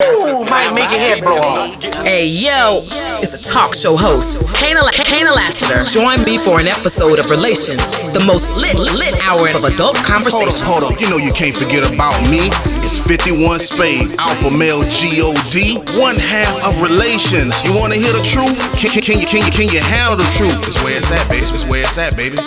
Ooh, might make your head blow off. Hey yo, it's a talk show host, Kana Lassiter. Join me for an episode of Relations, the most lit hour of adult conversation. Hold up, you know you can't forget about me. It's 51 Spade, Alpha Male God, one half of Relations. You wanna hear the truth? Can you handle the truth? It's where it's at, baby. It's where it's at, baby.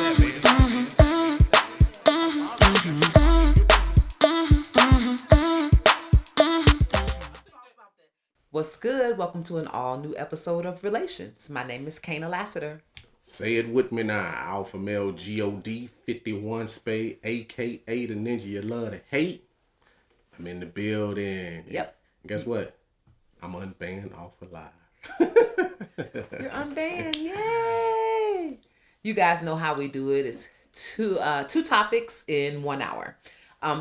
What's good? Welcome to an all-new episode of Relations. My name is Kana Lassiter. Say it with me now. Alpha Male God, 51 Spade, a.k.a. the ninja you love to hate. I'm in the building. Yep. And guess what? I'm unbanned off of live. You're unbanned. Yay! You guys know how we do it. It's two topics in 1 hour.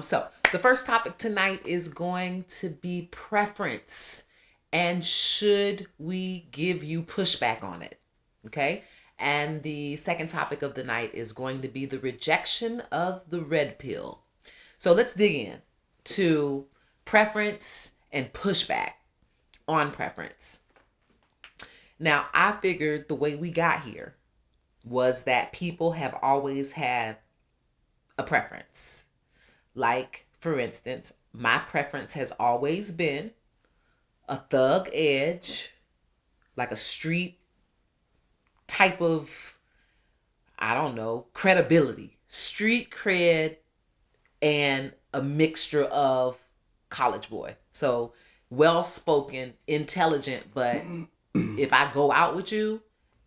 So the first topic tonight is going to be preference. And should we give you pushback on it? Okay. And the second topic of the night is going to be the rejection of the red pill. So let's dig in to preference and pushback on preference. Now, I figured the way we got here was that people have always had a preference. Like, for instance, my preference has always been a thug edge, like a street type of, I don't know, credibility. Street cred and a mixture of college boy. So well-spoken, intelligent, but if I go out with you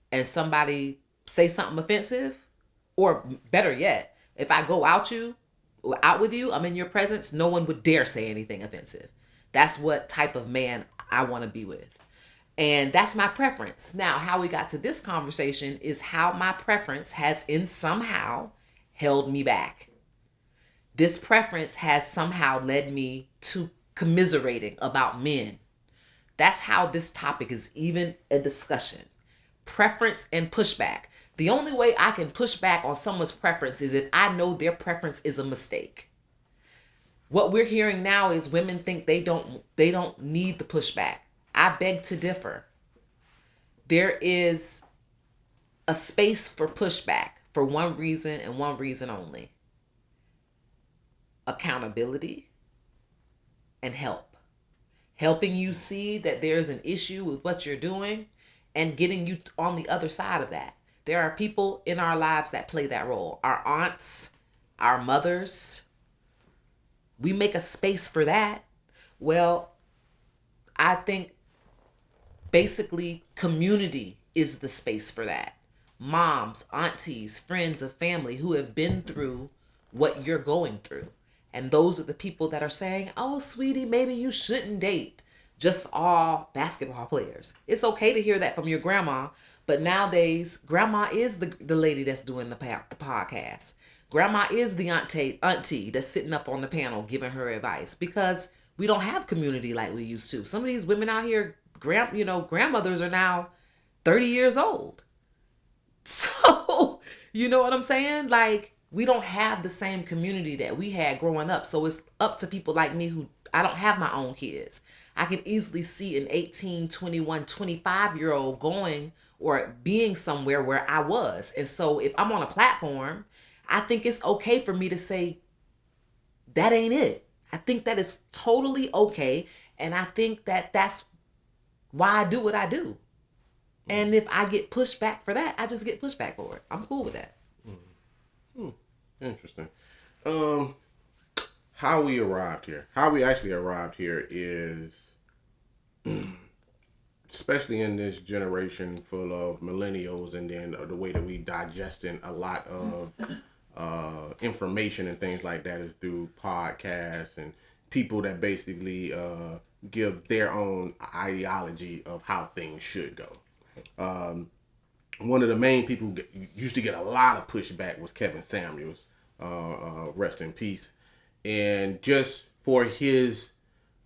and somebody say something offensive, or better yet, if I go out with you, I'm in your presence, no one would dare say anything offensive. That's what type of man I want to be with. And that's my preference. Now, how we got to this conversation is how my preference has in somehow held me back. This preference has somehow led me to commiserating about men. That's how this topic is even a discussion. Preference and pushback. The only way I can push back on someone's preference is if I know their preference is a mistake. What we're hearing now is women think they don't need the pushback. I beg to differ. There is a space for pushback for one reason and one reason only. Accountability and help. Helping you see that there's an issue with what you're doing and getting you on the other side of that. There are people in our lives that play that role. Our aunts, our mothers. We make a space for that. Well, I think basically community is the space for that. Moms, aunties, friends of family who have been through what you're going through. And those are the people that are saying, oh, sweetie, maybe you shouldn't date just all basketball players. It's okay to hear that from your grandma. But nowadays, grandma is the lady that's doing the podcast. Grandma is the auntie that's sitting up on the panel giving her advice because we don't have community like we used to. Some of these women out here, grandmothers are now 30 years old. So, you know what I'm saying? Like, we don't have the same community that we had growing up. So it's up to people like me who, I don't have my own kids. I can easily see an 18, 21, 25-year-old going or being somewhere where I was. And so if I'm on a platform, I think it's okay for me to say, that ain't it. I think that is totally okay. And I think that that's why I do what I do. And if I get pushed back for that, I just get pushed back for it. I'm cool with that. Interesting. How we actually arrived here is, especially in this generation full of millennials, and then the way that we digesting a lot of information and things like that is through podcasts and people that basically give their own ideology of how things should go. One of the main people who used to get a lot of pushback was Kevin Samuels, rest in peace. And just for his,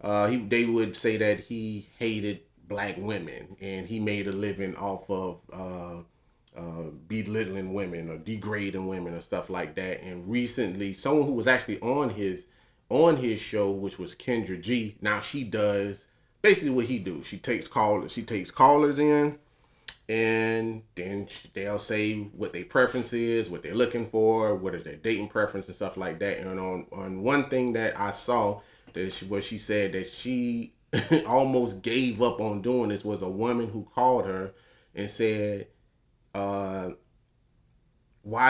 they would say that he hated black women and he made a living off of belittling women or degrading women or stuff like that. And recently, someone who was actually on his show, which was Kendra G. Now she does basically what he do. She takes callers in, and then they'll say what their preference is, what they're looking for, what is their dating preference and stuff like that. And on one thing that I saw, what she said that she almost gave up on doing this was a woman who called her and said, why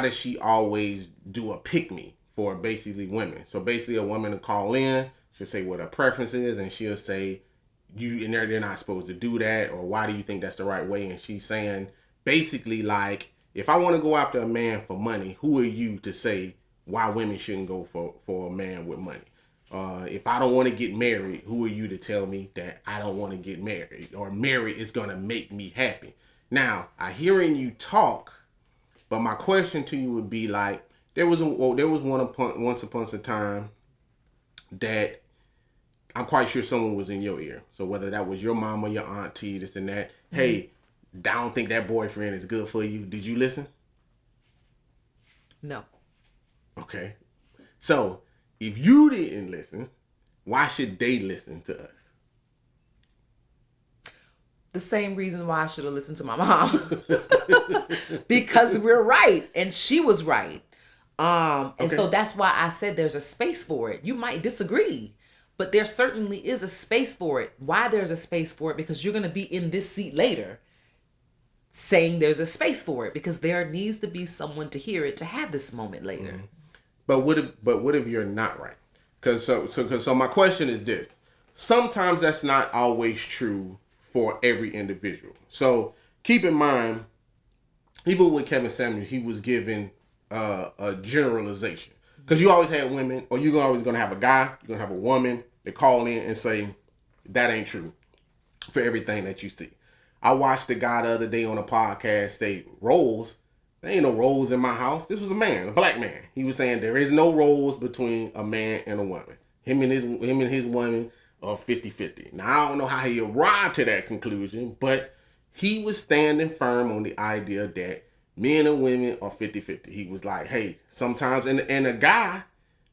does she always do a pick me for basically women? So basically a woman will call in, she'll say what her preference is, and she'll say, they're not supposed to do that, or why do you think that's the right way? And she's saying basically like, if I want to go after a man for money, who are you to say why women shouldn't go for a man with money? If I don't want to get married, who are you to tell me that I don't want to get married, or married is going to make me happy? Now, I hearing you talk, but my question to you would be like, once upon a time that I'm quite sure someone was in your ear. So whether that was your mama, your auntie, this and that, hey, I don't think that boyfriend is good for you. Did you listen? No. Okay. So if you didn't listen, why should they listen to us? The same reason why I should have listened to my mom. Because we're right. And she was right. And so that's why I said there's a space for it. You might disagree, but there certainly is a space for it. Why there's a space for it? Because you're going to be in this seat later saying there's a space for it, because there needs to be someone to hear it, to have this moment later. Mm-hmm. But what if you're not right? So my question is this. Sometimes that's not always true for every individual. So keep in mind, even with Kevin Samuels, he was given a generalization. Because you always had women, or you're always going to have a guy, you're going to have a woman, they call in and say, that ain't true for everything that you see. I watched the guy the other day on a podcast say, roles, there ain't no roles in my house. This was a man, a black man. He was saying there is no roles between a man and a woman. Him and his woman are 50-50. Now, I don't know how he arrived to that conclusion, but he was standing firm on the idea that men and women are 50-50. He was like, hey, sometimes, and a guy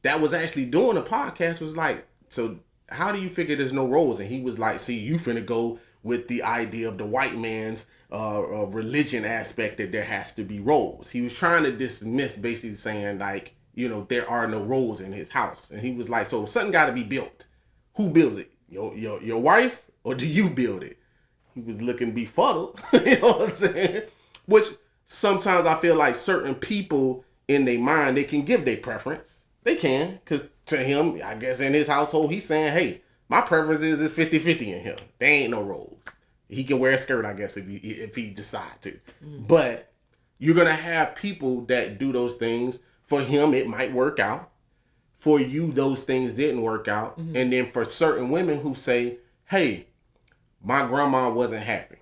that was actually doing the podcast was like, so how do you figure there's no roles? And he was like, see, you finna go with the idea of the white man's religion aspect that there has to be roles. He was trying to dismiss, basically saying like, there are no roles in his house. And he was like, so something got to be built. Who builds it? Your wife, or do you build it? He was looking befuddled. You know what I'm saying? Which sometimes I feel like certain people in their mind, they can give their preference. They can, because to him, I guess in his household, he's saying, hey, my preference is 50-50 in here. There ain't no roles. He can wear a skirt, I guess, if he decide to. But you're going to have people that do those things. For him, it might work out. For you, those things didn't work out. Mm-hmm. And then for certain women who say, hey, my grandma wasn't happy.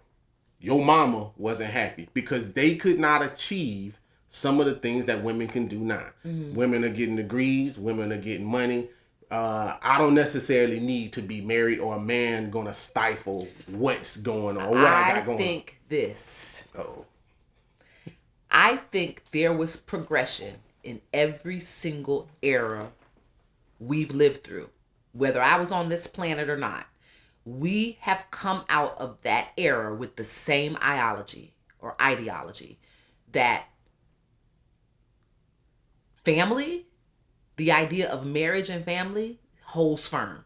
Your mama wasn't happy, because they could not achieve some of the things that women can do now. Mm-hmm. Women are getting degrees. Women are getting money. I don't necessarily need to be married, or a man going to stifle what's going on, or what I got going on. I think this. Uh-oh. I think there was progression in every single era we've lived through, whether I was on this planet or not. We have come out of that era with the same ideology that family, the idea of marriage and family, holds firm.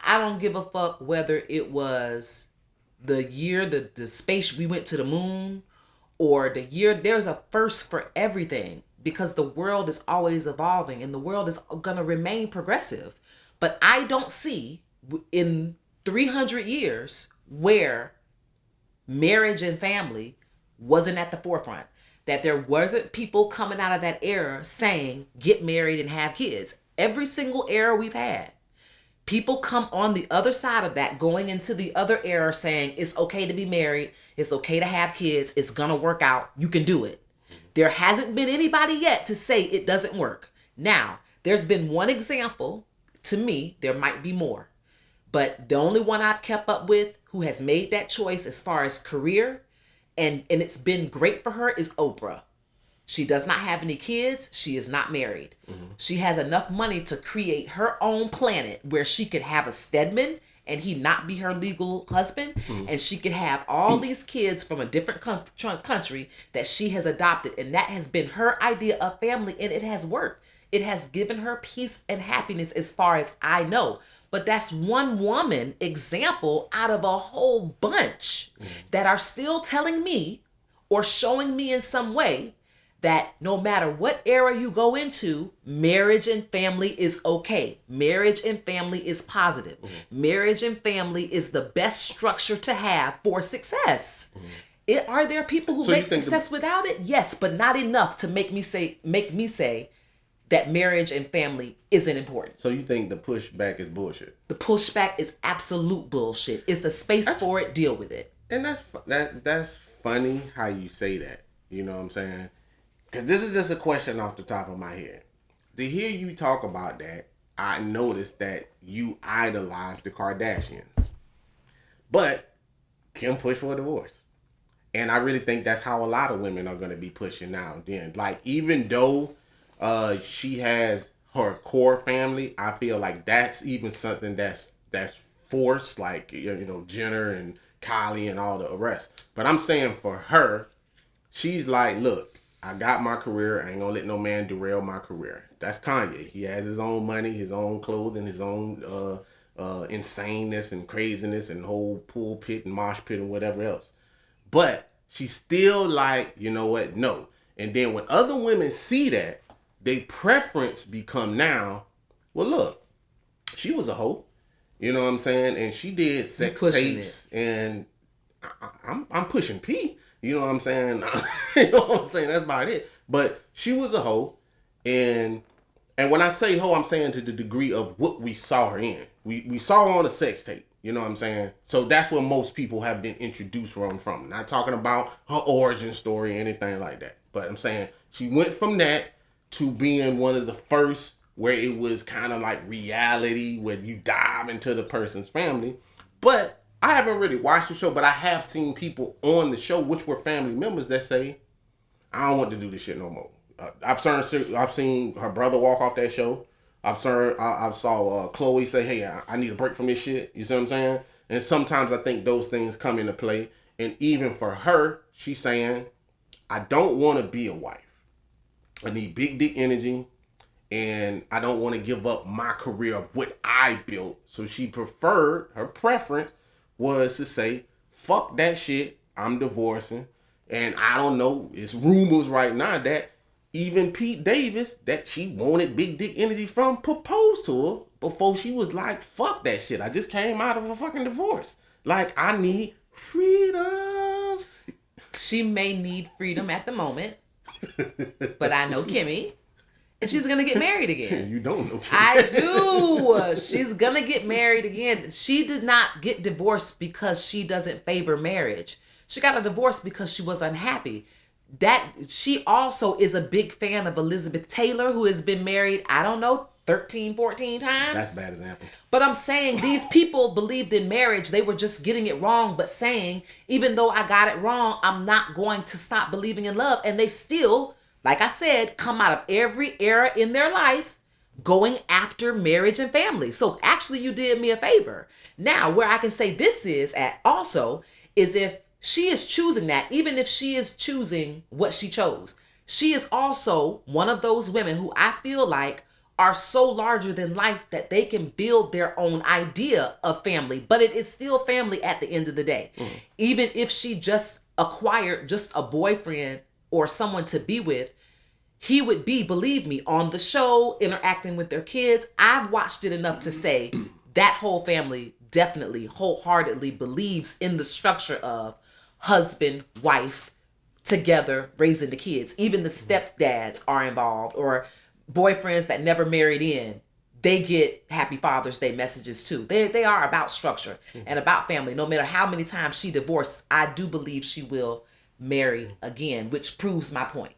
I don't give a fuck whether it was the year the space we went to the moon, or the year. There's a first for everything, because the world is always evolving and the world is going to remain progressive. But I don't see in 300 years where marriage and family wasn't at the forefront, that there wasn't people coming out of that era saying, get married and have kids. Every single era we've had, people come on the other side of that, going into the other era saying, it's okay to be married. It's okay to have kids. It's going to work out. You can do it. There hasn't been anybody yet to say it doesn't work. Now, there's been one example. To me, there might be more. But the only one I've kept up with who has made that choice as far as career, and it's been great for her, is Oprah. She does not have any kids. She is not married. Mm-hmm. She has enough money to create her own planet where she could have a Stedman and he not be her legal husband, and she could have all these kids from a different country that she has adopted, and that has been her idea of family, and it has worked. It has given her peace and happiness as far as I know. But that's one woman example out of a whole bunch that are still telling me or showing me in some way that no matter what era you go into, marriage and family is okay. Marriage and family is positive. Marriage and family is the best structure to have for success. Are there people who make success without it? Yes, but not enough to make me say that marriage and family isn't important. So you think the pushback is bullshit? The pushback is absolute bullshit. It's a space for it. Deal with it. And that's funny how you say that. You know what I'm saying? Because this is just a question off the top of my head. To hear you talk about that, I noticed that you idolize the Kardashians. But Kim pushed for a divorce. And I really think that's how a lot of women are going to be pushing now. Then, like, even though she has her core family, I feel like that's even something that's forced, like, you know, Jenner and Kylie and all the rest. But I'm saying for her, she's like, look, I got my career. I ain't gonna let no man derail my career. That's Kanye. He has his own money, his own clothing, his own insaneness and craziness and whole pool pit and mosh pit and whatever else. But she's still like, you know what? No. And then when other women see that, their preference become now, well, look, she was a hoe. You know what I'm saying? And she did sex tapes, and I'm pushing P. You know what I'm saying? You know what I'm saying? That's about it. But she was a hoe, and when I say hoe, I'm saying to the degree of what we saw her in. We saw her on a sex tape. You know what I'm saying? So that's where most people have been introduced from. Not talking about her origin story or anything like that. But I'm saying she went from that to being one of the first where it was kind of like reality, where you dive into the person's family. But I haven't really watched the show, but I have seen people on the show, which were family members, that say, I don't want to do this shit no more. I've seen her brother walk off that show. I saw Chloe say, hey, I need a break from this shit. You see what I'm saying? And sometimes I think those things come into play. And even for her, she's saying, I don't want to be a wife. I need big dick energy. And I don't want to give up my career of what I built. So she preferred, her preference was to say, fuck that shit, I'm divorcing. And I don't know, it's rumors right now that even Pete Davis, that she wanted big dick energy from, proposed to her before she was like, fuck that shit, I just came out of a fucking divorce. Like, I need freedom. She may need freedom at the moment, but I know Kimmy. And she's going to get married again. You don't know. I do. She's going to get married again. She did not get divorced because she doesn't favor marriage. She got a divorce because she was unhappy. That she also is a big fan of Elizabeth Taylor, who has been married, I don't know, 13, 14 times. That's a bad example. But I'm saying these people believed in marriage. They were just getting it wrong, but saying, even though I got it wrong, I'm not going to stop believing in love. And they still, like I said, come out of every era in their life going after marriage and family. So actually you did me a favor. Now, where I can say this is at also is if she is choosing that, even if she is choosing what she chose, she is also one of those women who I feel like are so larger than life that they can build their own idea of family, but it is still family at the end of the day. Even if she just acquired just a boyfriend or someone to be with, he would be, believe me, on the show, interacting with their kids. I've watched it enough to say that whole family definitely wholeheartedly believes in the structure of husband, wife, together, raising the kids. Even the stepdads are involved, or boyfriends that never married in. They get Happy Father's Day messages too. They are about structure and about family. No matter how many times she divorced, I do believe she will marry again, which proves my point.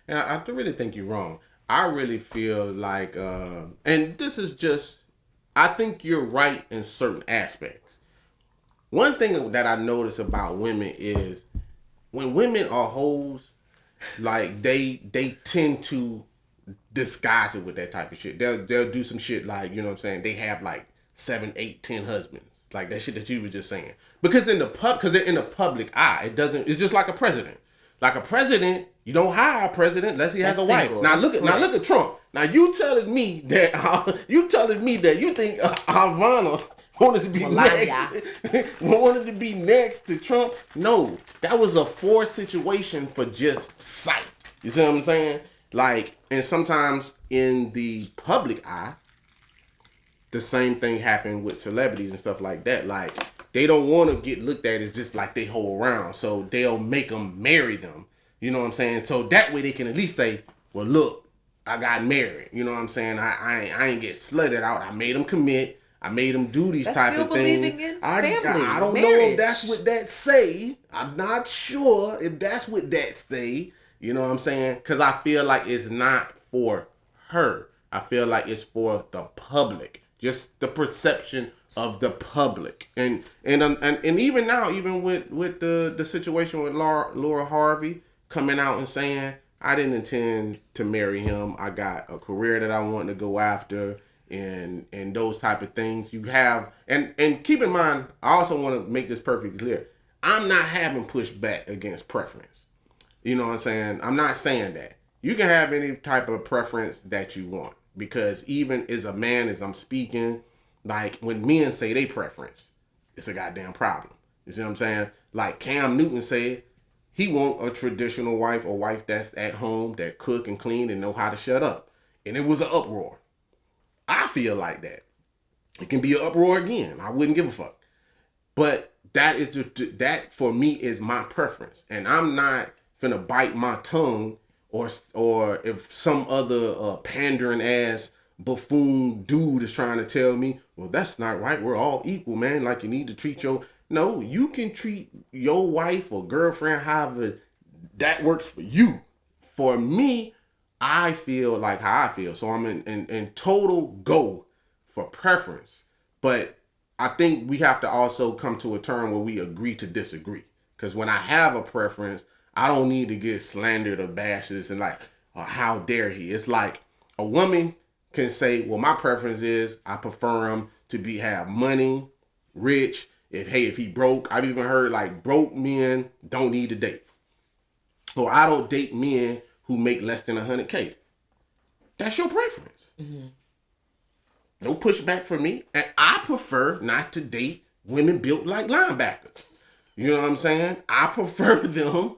And I really think you're wrong. I really feel like, and this is just, I think you're right in certain aspects. One thing that I notice about women is when women are hoes, like they tend to disguise it with that type of shit. They'll do some shit like, you know what I'm saying, they have like 7, 8, 10 husbands. like that shit that you were just saying. Because in the public eye, it's just like a president. Like a president, you don't hire a president unless he has a wife. Now look at Trump. Now you telling me that you think Ivana wanted to be next to Trump? No, that was a forced situation for just sight. You see what I'm saying? Like, and sometimes in the public eye, the same thing happened with celebrities and stuff like that. Like, they don't want to get looked at as just like they hold around, so they'll make them marry them. You know what I'm saying? So that way they can at least say, well, look, I got married. You know what I'm saying? I ain't get slutted out. I made them commit. I made them do these type of things. I don't know if that's what that say. I'm not sure if that's what that say. You know what I'm saying? Because I feel like it's not for her. I feel like it's for the public. Just the perception of the public. And even now, even with the situation with Laura Harvey coming out and saying, I didn't intend to marry him. I got a career that I want to go after, and those type of things. You have, and keep in mind, I also want to make this perfectly clear. I'm not having pushback against preference. You know what I'm saying? I'm not saying that. You can have any type of preference that you want. Because even as a man, as I'm speaking, like when men say they preference, it's a goddamn problem. You see what I'm saying? Like Cam Newton said, he want a traditional wife, a wife that's at home, that cook and clean and know how to shut up. And it was an uproar. I feel like that. It can be an uproar again. I wouldn't give a fuck. But that for me is my preference. And I'm not finna bite my tongue or if some other pandering ass buffoon dude is trying to tell me, well, that's not right. We're all equal, man. Like, you need to treat no, you can treat your wife or girlfriend however that works for you. For me, I feel like how I feel. So I'm in total go for preference. But I think we have to also come to a term where we agree to disagree. Because when I have a preference, I don't need to get slandered or bashed and like, oh, how dare he? It's like a woman can say, well, my preference is I prefer him to have money, rich. If he broke, I've even heard like broke men don't need to date. Or I don't date men who make less than $100K. That's your preference. Mm-hmm. No pushback for me. And I prefer not to date women built like linebackers. You know what I'm saying? I prefer them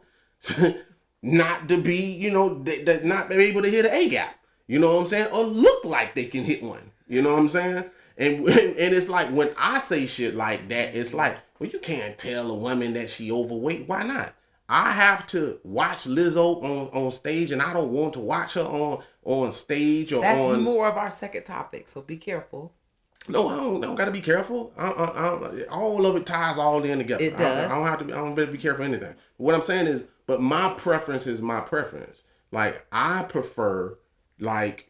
not to be, not be able to hit an A gap. You know what I'm saying? Or look like they can hit one. You know what I'm saying? And it's like when I say shit like that, it's like, well, you can't tell a woman that she overweight. Why not? I have to watch Lizzo on stage, and I don't want to watch her on stage or That's more of our second topic, so be careful. No, I don't got to be careful. All of it ties all in together. It does. I don't better be careful anything. What I'm saying is, but my preference is my preference. Like, I prefer, like,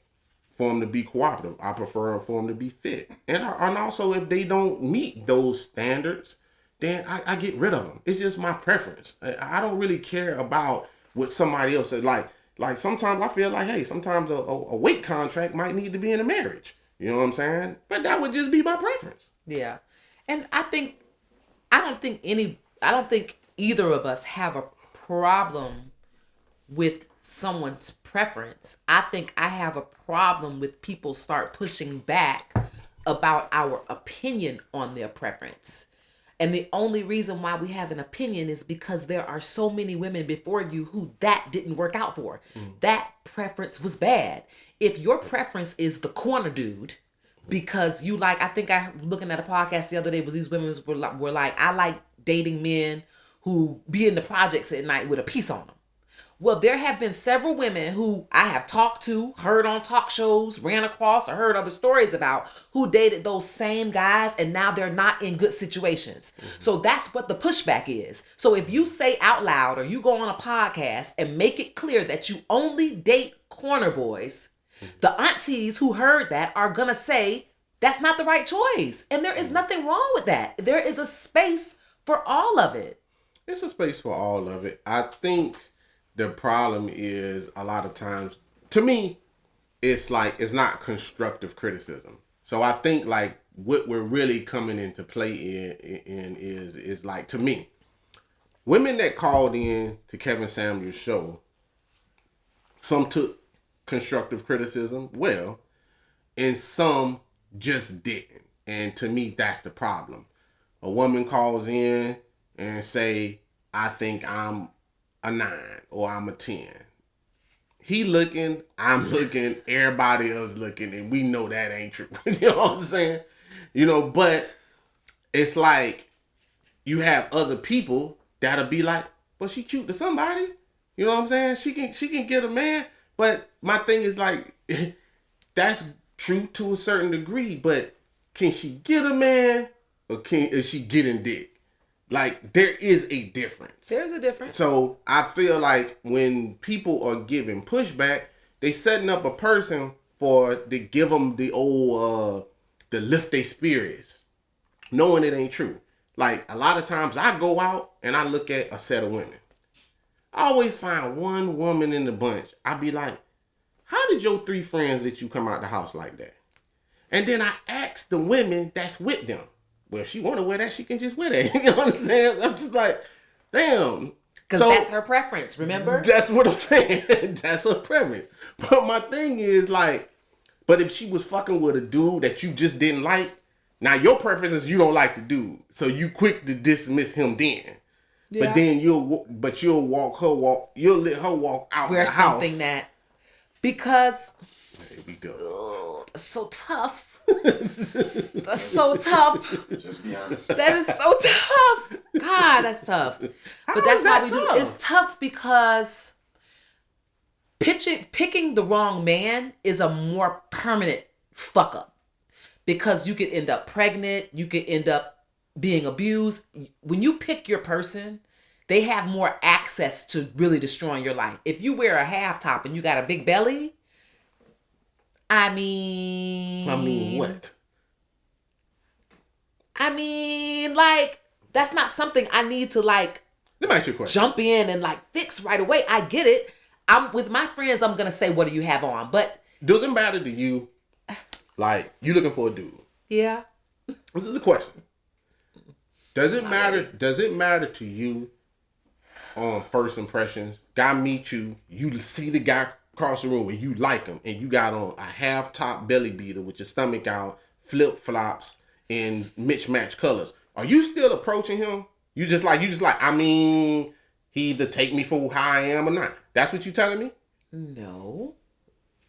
for them to be cooperative. I prefer for them to be fit. And also, if they don't meet those standards, then I get rid of them. It's just my preference. I don't really care about what somebody else says. Like sometimes I feel like, hey, sometimes a weight contract might need to be in a marriage. You know what I'm saying? But that would just be my preference. Yeah. And I don't think either of us have a problem with someone's preference. I think I have a problem with people start pushing back about our opinion on their preference. And the only reason why we have an opinion is because there are so many women before you who that didn't work out for. That preference was bad. If your preference is the corner dude, because you like, I think I looking at a podcast the other day was these women were like, I like dating men who be in the projects at night with a piece on them. Well, there have been several women who I have talked to, heard on talk shows, ran across, or heard other stories about who dated those same guys and now they're not in good situations. Mm-hmm. So that's what the pushback is. So if you say out loud or you go on a podcast and make it clear that you only date corner boys, the aunties who heard that are going to say that's not the right choice. And there is nothing wrong with that. There is a space for all of it. It's a space for all of it. I think the problem is a lot of times, to me, it's like, it's not constructive criticism. So I think like what we're really coming into play in is like, to me, women that called in to Kevin Samuel's show, some took constructive criticism well, and some just didn't. And to me, that's the problem. A woman calls in and say, I think I'm a 9 or I'm a 10. He looking, I'm looking, everybody else looking, and we know that ain't true. You know what I'm saying? You know, but it's like you have other people that'll be like, well, she cute to somebody. You know what I'm saying? She can get a man. But my thing is like, that's true to a certain degree, but can she get a man or is she getting dick? Like, there is a difference. There's a difference. So I feel like when people are giving pushback, they setting up a person to give them the old, the lift their spirits, knowing it ain't true. Like, a lot of times I go out and I look at a set of women. I always find one woman in the bunch. I be like, how did your 3 friends let you come out the house like that? And then I ask the women that's with them. Well, if she want to wear that, she can just wear that. You know what I'm saying? I'm just like, damn. Because that's her preference, remember? That's what I'm saying. That's her preference. But my thing is like, but if she was fucking with a dude that you just didn't like, now your preference is you don't like the dude. So you quick to dismiss him then. Yeah. But then you'll let her walk out wear the house. Something that, because there we go. That's so tough. That's so tough. Just be honest. That is so tough. God, that's tough. But that's why we do. It's tough because picking the wrong man is a more permanent fuck up. Because you could end up pregnant. You could end up being abused. When you pick your person, they have more access to really destroying your life. If you wear a half top and you got a big belly, I mean what? I mean, like, that's not something I need to, like, let me ask you a question. Jump in and, like, fix right away. I get it. I'm with my friends, I'm going to say, what do you have on? But does it matter to you, like, you looking for a dude? Yeah. This is the question. Does it matter to you on first impressions? Guy meet you, you see the guy across the room and you like him, and you got on a half top belly beater with your stomach out, flip flops, and mismatched colors. Are you still approaching him? You just like, I mean, he either take me for how I am or not. That's what you telling me? No,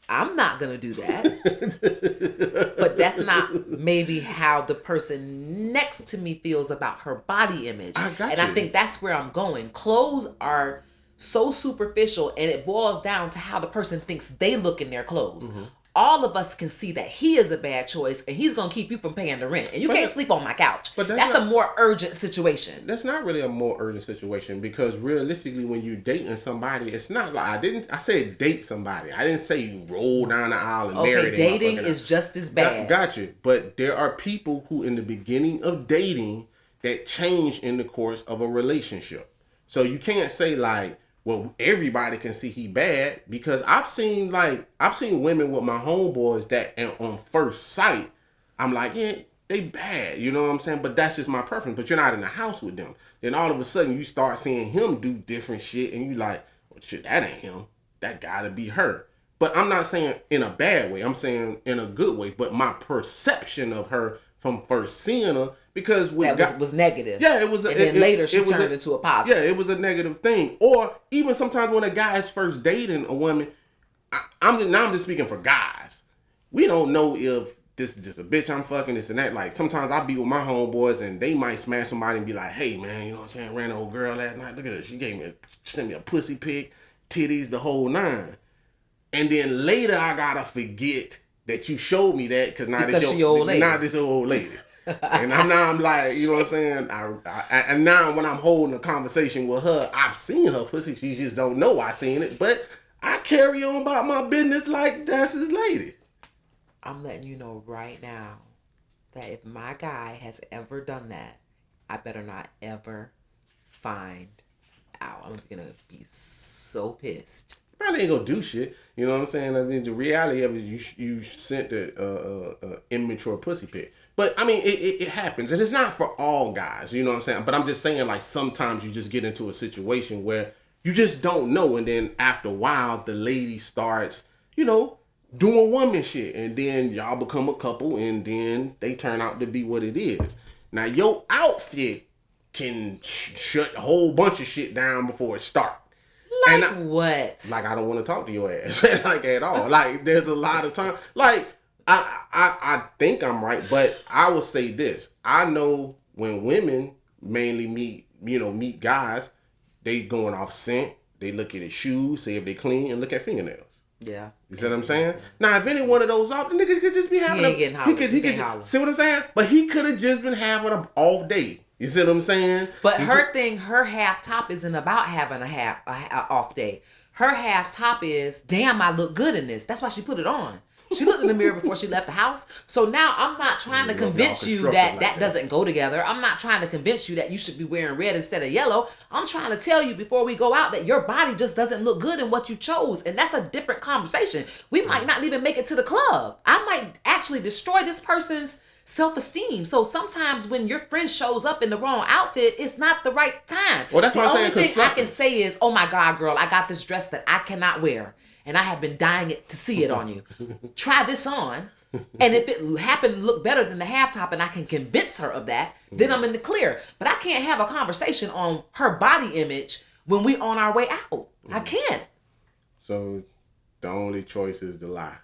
I'm not gonna do that. But that's not maybe how the person next to me feels about her body image. I think that's where I'm going. Clothes are so superficial, and it boils down to how the person thinks they look in their clothes. Mm-hmm. All of us can see that he is a bad choice, and he's gonna keep you from paying the rent, and you can't sleep on my couch. But that's a more urgent situation. That's not really a more urgent situation, because realistically, when you're dating somebody, it's not like I said date somebody. I didn't say you roll down the aisle and marry them. Dating is just as bad. Got you. But there are people who, in the beginning of dating, that change in the course of a relationship. So you can't say like, well, everybody can see he bad, because I've seen women with my homeboys that, and on first sight, I'm like, yeah, they bad, you know what I'm saying? But that's just my preference. But you're not in the house with them. Then all of a sudden you start seeing him do different shit, and you like, well, shit, that ain't him. That gotta be her. But I'm not saying in a bad way. I'm saying in a good way. But my perception of her from first seeing her, because was negative. Yeah, it was. Then later she turned into a positive. Yeah, it was a negative thing. Or even sometimes when a guy is first dating a woman, I'm just speaking for guys. We don't know if this is just a bitch I'm fucking, this and that. Like, sometimes I be with my homeboys and they might smash somebody and be like, hey man, you know what I'm saying? Ran an old girl last night. Look at her. She sent me a pussy pic, titties, the whole nine. And then later I gotta forget that you showed me that because she old lady. Not this old lady. And I'm like, you know what I'm saying? And now when I'm holding a conversation with her, I've seen her pussy. She just don't know I seen it. But I carry on about my business like that's his lady. I'm letting you know right now that if my guy has ever done that, I better not ever find out. I'm gonna be so pissed. probably ain't gonna do shit. You know what I'm saying? I mean, the reality of it is you sent a immature pussy pic. But I mean, it happens, and it's not for all guys. You know what I'm saying? But I'm just saying, like, sometimes you just get into a situation where you just don't know, and then after a while, the lady starts, you know, doing woman shit, and then y'all become a couple, and then they turn out to be what it is. Now, your outfit can shut a whole bunch of shit down before it starts. Like what? Like, I don't want to talk to your ass, like, at all. Like, there's a lot of time. Like, I think I'm right, but I will say this. I know when women mainly meet guys, they going off scent. They look at his shoes, see if they clean, and look at fingernails. Yeah. You see what I'm saying? Now, if any one of those off, the nigga could just be having he could see what I'm saying? But he could have just been having an off day. You see what I'm saying? But her half top isn't about having a off day. Her half top is, damn, I look good in this. That's why she put it on. She looked in the mirror before she left the house. So now I'm not trying to convince you that doesn't go together. I'm not trying to convince you that you should be wearing red instead of yellow. I'm trying to tell you before we go out that your body just doesn't look good in what you chose. And that's a different conversation. We might not even make it to the club. I might actually destroy this person's self-esteem. So sometimes when your friend shows up in the wrong outfit, it's not the right time. Well, that's why I'm saying the only thing I can say is, oh my God, girl, I got this dress that I cannot wear. And I have been dying to see it on you. Try this on. And if it happened to look better than the half top and I can convince her of that, then I'm in the clear. But I can't have a conversation on her body image when we on our way out. I can't. So the only choice is to lie.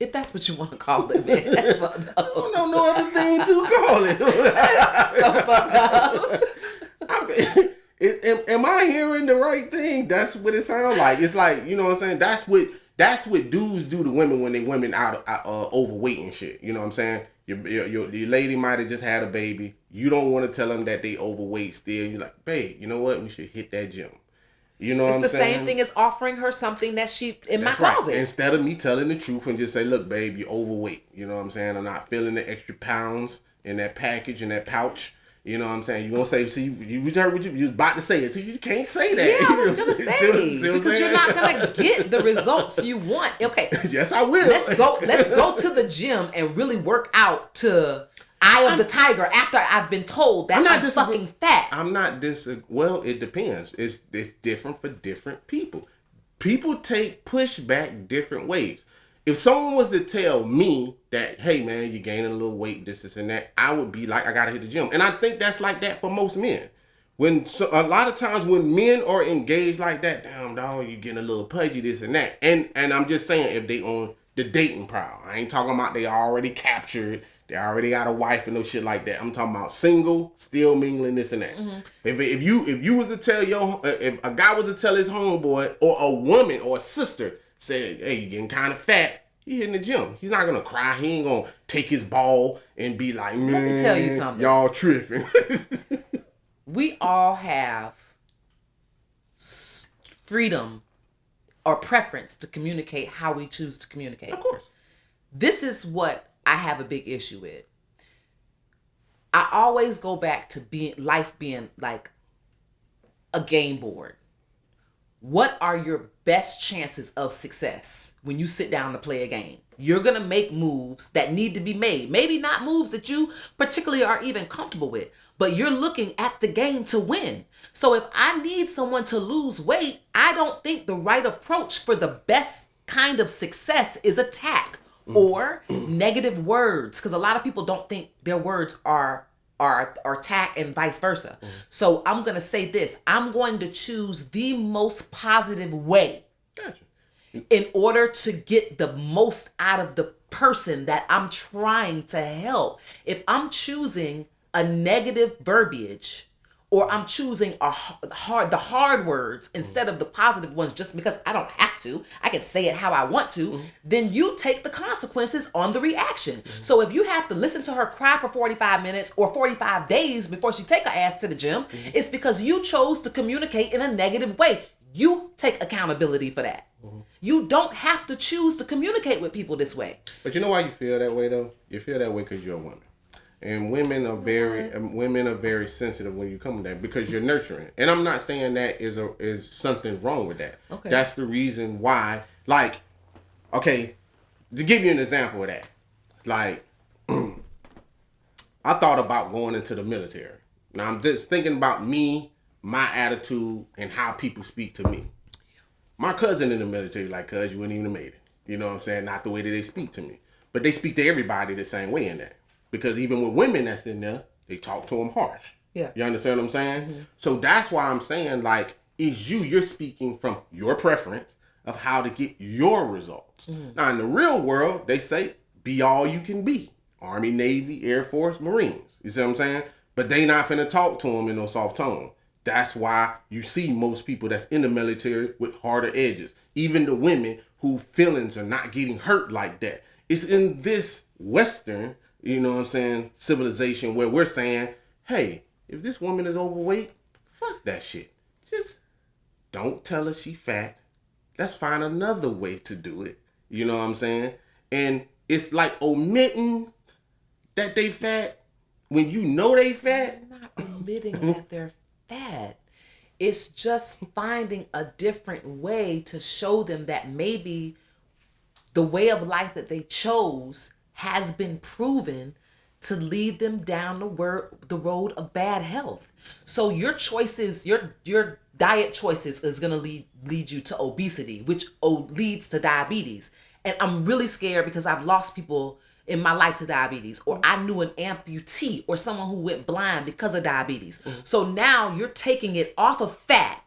If that's what you want to call it, man. That's fucked up. I don't know no other thing to call it. That's so fucked up. Am I hearing the right thing? That's what it sounds like. It's like, you know what I'm saying? That's what dudes do to women when they women out overweight and shit. You know what I'm saying? Your lady might have just had a baby. You don't want to tell them that they overweight still. You're like, babe, you know what? We should hit that gym. You know what I'm saying? It's the same thing as offering her something that she in my closet. Right. Instead of me telling the truth and just say, look, babe, you're overweight. You know what I'm saying? I'm not feeling the extra pounds in that package, in that pouch. You know what I'm saying? You're going to say, see, you was about to say it, so you can't say that. Yeah, I was going to say, because you're not going to get the results you want. Okay. Yes, I will. Let's go to the gym and really work out to Eye of the Tiger after I've been told that I'm fucking fat. I'm not well, it depends. It's different for different people. People take pushback different ways. If someone was to tell me that, hey man, you're gaining a little weight, this and that, I would be like, I gotta hit the gym. And I think that's like that for most men. A lot of times when men are engaged like that, damn dog, you're getting a little pudgy, this and that. And I'm just saying, if they on the dating prowl, I ain't talking about they already captured, they already got a wife and no shit like that. I'm talking about single, still mingling, this and that. Mm-hmm. If you was to tell if a guy was to tell his homeboy or a woman or a sister, said, hey, you're getting kind of fat, he hitting the gym. He's not going to cry. He ain't going to take his ball and be like, man, let me tell you something. Y'all tripping. We all have freedom or preference to communicate how we choose to communicate. Of course. This is what I have a big issue with. I always go back to life being like a game board. What are your best chances of success when you sit down to play a game? You're going to make moves that need to be made. Maybe not moves that you particularly are even comfortable with, but you're looking at the game to win. So if I need someone to lose weight, I don't think the right approach for the best kind of success is attack or negative words, because a lot of people don't think their words are attack and vice versa. So I'm going to say this. I'm going to choose the most positive way in order to get the most out of the person that I'm trying to help. If I'm choosing a negative verbiage or I'm choosing the hard words instead of the positive ones just because I don't have to, I can say it how I want to, then you take the consequences on the reaction. So if you have to listen to her cry for 45 minutes or 45 days before she take her ass to the gym, it's because you chose to communicate in a negative way. You take accountability for that. You don't have to choose to communicate with people this way. But you know why you feel that way though? You feel that way because you're a woman. And women are very sensitive when you come to that because you're nurturing. And I'm not saying that is something wrong with that. Okay. That's the reason why. Like, okay, to give you an example of that, like, I thought about going into the military. Now I'm just thinking about me, my attitude, and how people speak to me. My cousin in the military, like, cuz you wouldn't even have made it. You know what I'm saying? Not the way that they speak to me. But they speak to everybody the same way in that. Because even with women that's in there, they talk to them harsh. Yeah. You understand what I'm saying? Mm-hmm. So that's why I'm saying, like, you're speaking from your preference of how to get your results. Mm-hmm. Now, in the real world, they say, be all you can be. Army, Navy, Air Force, Marines. You see what I'm saying? But they not finna talk to them in no soft tone. That's why you see most people that's in the military with harder edges. Even the women whose feelings are not getting hurt like that. It's in this Western, you know what I'm saying, civilization where we're saying, hey, if this woman is overweight, fuck that shit. Just don't tell her she fat. Let's find another way to do it. You know what I'm saying? And it's like omitting that they fat when you know they fat. I'm not admitting that they're fat. It's just finding a different way to show them that maybe the way of life that they chose has been proven to lead them down the road of bad health. So your choices, your diet choices is going to lead you to obesity, which leads to diabetes. And I'm really scared because I've lost people in my life to diabetes, or I knew an amputee or someone who went blind because of diabetes. Mm-hmm. So now you're taking it off of fat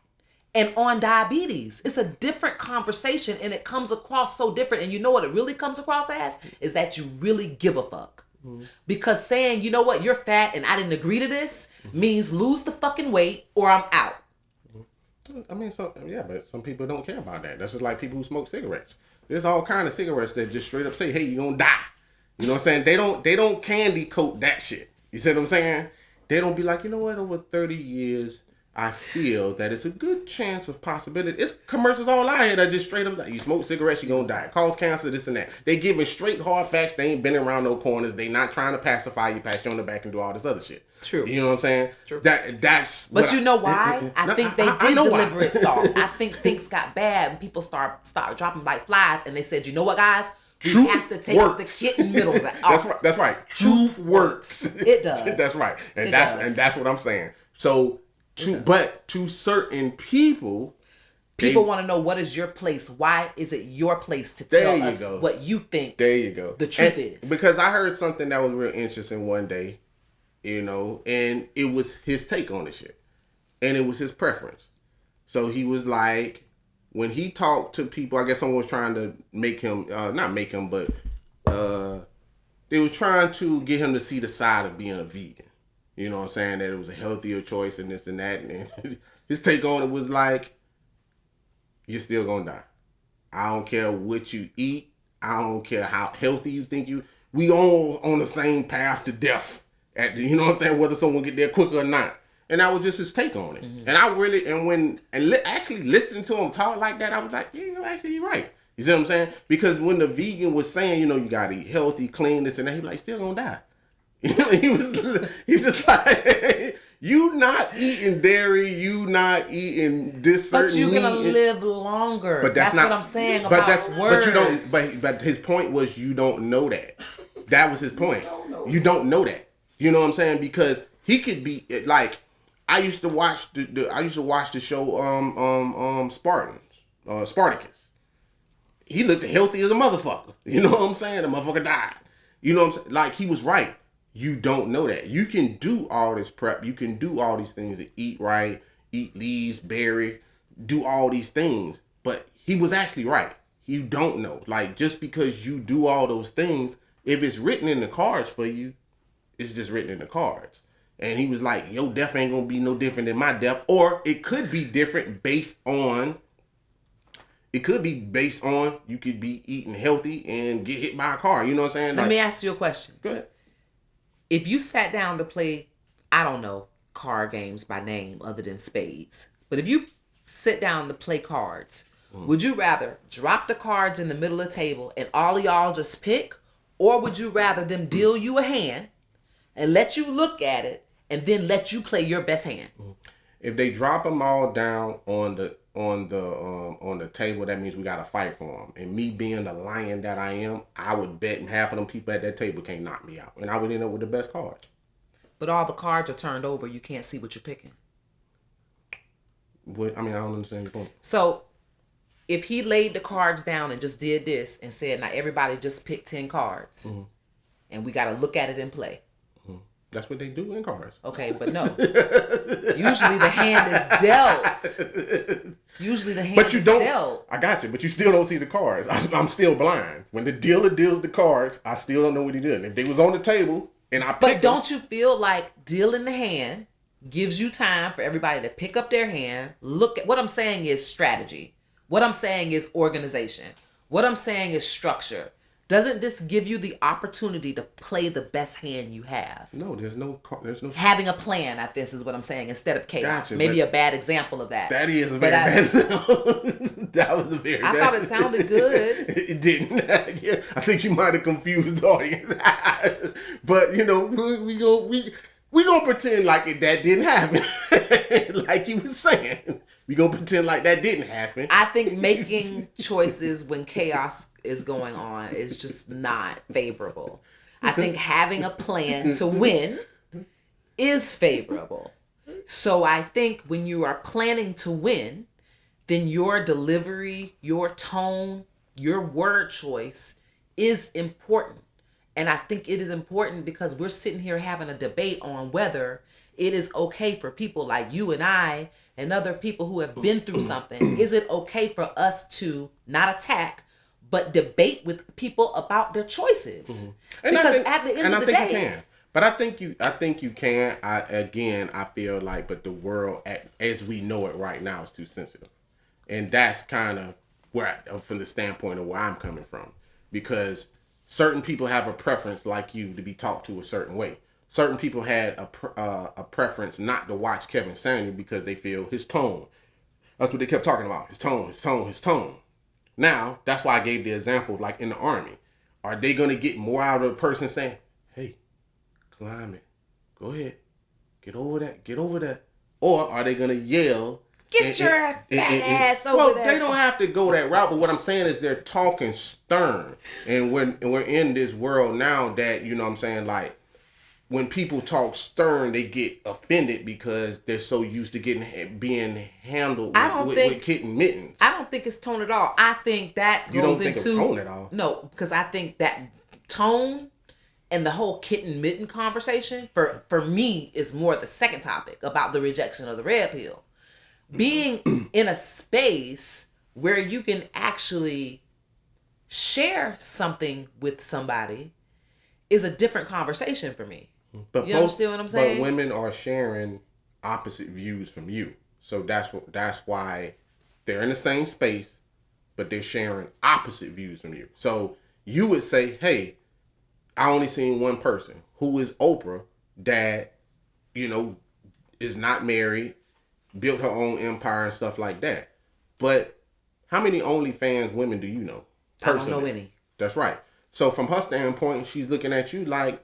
and on diabetes. It's a different conversation and it comes across so different. And you know what it really comes across as? Is that you really give a fuck. Mm-hmm. Because saying, you know what, you're fat and I didn't agree to this means lose the fucking weight or I'm out. I mean, but some people don't care about that. That's just like people who smoke cigarettes. There's all kind of cigarettes that just straight up say, hey, you're gonna die. You know what I'm saying? They don't candy coat that shit. You see what I'm saying? They don't be like, you know what, over 30 years, I feel that it's a good chance of possibility. It's commercials all out here that just straight up like, you smoke cigarettes, you're gonna die. Cause cancer, this and that. They giving straight hard facts. They ain't been around no corners. They not trying to pacify you, pat you on the back and do all this other shit. True. You know what I'm saying? True. That's. But you know why? I think they did deliver it soft. I think things got bad and people start dropping like flies, and they said, you know what, guys? We have to take the kitten middles out. That's right. Truth works. It does. That's right. And that's what I'm saying. So, to certain people want to know, what is your place? Why is it your place to tell us what you think? There you go. The truth is. Because I heard something that was real interesting one day, you know, and it was his take on the shit. And it was his preference. So he was like, when he talked to people, I guess someone was trying to make him, not make him, but they was trying to get him to see the side of being a vegan. You know what I'm saying? That it was a healthier choice and this and that. And his take on it was like, you're still gonna die. I don't care what you eat. I don't care how healthy you think you. We all on the same path to death. You know what I'm saying? Whether someone get there quicker or not. And that was just his take on it. Mm-hmm. And I really, actually listening to him talk like that, I was like, yeah, actually, you're right. You see what I'm saying? Because when the vegan was saying, you know, you gotta eat healthy, clean, this and that, he was like, still gonna die. You know, he's just like, you not eating dairy, you not eating this certain But you're gonna meat. Live longer. But that's what I'm saying about words. But you don't. But his point was, you don't know that. That was his point. You don't know that. You know what I'm saying? Because he could be like, I used to watch the show Spartacus. He looked healthy as a motherfucker. You know what I'm saying? The motherfucker died. You know what I'm saying? Like, he was right. You don't know that. You can do all this prep. You can do all these things to eat right, eat leaves, berry, do all these things. But he was actually right. You don't know. Like, just because you do all those things, if it's written in the cards for you, it's just written in the cards. And he was like, your death ain't gonna be no different than my death. Or it could be different based on, you could be eating healthy and get hit by a car. You know what I'm saying? Let me ask you a question. Go ahead. If you sat down to play, I don't know, card games by name other than spades. But if you sit down to play cards, would you rather drop the cards in the middle of the table and all of y'all just pick? Or would you rather them deal you a hand and let you look at it and then let you play your best hand. If they drop them all down on the table, that means we got to fight for them. And me being the lion that I am, I would bet half of them people at that table can't knock me out, and I would end up with the best cards. But all the cards are turned over. You can't see what you're picking. I don't understand your point. So, if he laid the cards down and just did this and said, now everybody just pick 10 cards, and we got to look at it and play. That's what they do in cards. Okay, but no. Usually the hand is dealt. Usually the hand is dealt. I got you, but you still don't see the cards. I'm still blind. When the dealer deals the cards, I still don't know what he did. If they was on the table and I picked But don't you feel like dealing the hand gives you time for everybody to pick up their hand, look at what I'm saying is strategy. What I'm saying is organization. What I'm saying is structure. Doesn't this give you the opportunity to play the best hand you have? No, there's no. Having a plan at this is what I'm saying instead of chaos. Gotcha, maybe a bad example of that. That is a very bad. That was a very. I thought it sounded good. It didn't. Yeah, I think you might have confused the audience. But we gonna pretend like that didn't happen, like you was saying. We gonna pretend like that didn't happen. I think making choices when chaos is going on is just not favorable. I think having a plan to win is favorable. So I think when you are planning to win, then your delivery, your tone, your word choice is important. And I think it is important because we're sitting here having a debate on whether it is okay for people like you and I and other people who have been through something. Is it okay for us to not attack, but debate with people about their choices? Because at the end of the day, you can. But I think you can. I feel like, but the world as we know it right now is too sensitive, and that's kind of where, from the standpoint of where I'm coming from, because certain people have a preference, like you, to be talked to a certain way. Certain people had a preference not to watch Kevin Samuels because they feel his tone. That's what they kept talking about. His tone. Now, that's why I gave the example, like in the Army. Are they going to get more out of the person saying, hey, climb it. Go ahead. Get over that. Or are they going to yell, get your fat ass over there? Well, they don't have to go that route, but what I'm saying is they're talking stern. And we're in this world now that, you know what I'm saying, like, when people talk stern, they get offended because they're so used to being handled with kitten mittens. I don't think it's tone at all. I think that goes into... You don't think it's tone at all? No, because I think that tone and the whole kitten mitten conversation, for me, is more the second topic about the rejection of the red pill. Being in a space where you can actually share something with somebody is a different conversation for me. But you understand what I'm saying? But women are sharing opposite views from you. So that's why they're in the same space, but they're sharing opposite views from you. So you would say, hey, I only seen one person, who is Oprah, that, is not married, built her own empire and stuff like that. But how many OnlyFans women do you know? Personally? I don't know any. That's right. So from her standpoint, she's looking at you like,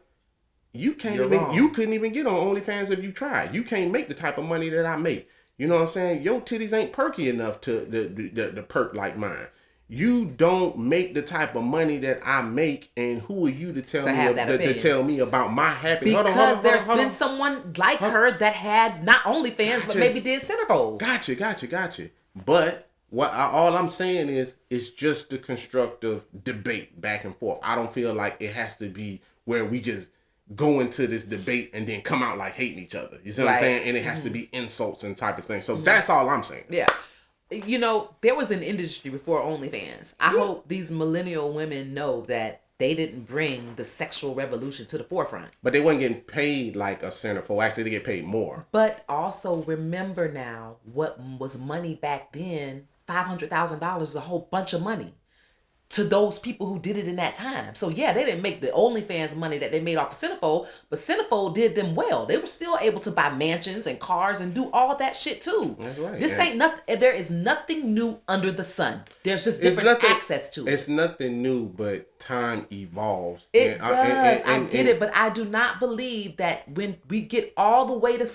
you couldn't even get on OnlyFans if you tried. You can't make the type of money that I make. You know what I'm saying? Your titties ain't perky enough to the perk like mine. You don't make the type of money that I make, and who are you to tell me about my happiness? Because there's been someone like her that had not OnlyFans, but maybe did Centerfold. Gotcha. But all I'm saying is, it's just the constructive debate back and forth. I don't feel like it has to be where we just go into this debate and then come out like hating each other. You see what I'm saying? And it has to be insults and type of thing. So that's all I'm saying. Yeah. There was an industry before OnlyFans. I hope these millennial women know that they didn't bring the sexual revolution to the forefront. But they weren't getting paid like a centerfold. Actually, they get paid more. But also remember now what was money back then. $500,000 is a whole bunch of money. to those people who did it in that time. So yeah, they didn't make the OnlyFans money that they made off of Centerfold, but Centerfold did them well. They were still able to buy mansions and cars and do all that shit too. That's right. This ain't nothing. There is nothing new under the sun. There's just different access to it. It's nothing new, but time evolves. It does. I get it, but I do not believe that when we get all the way to,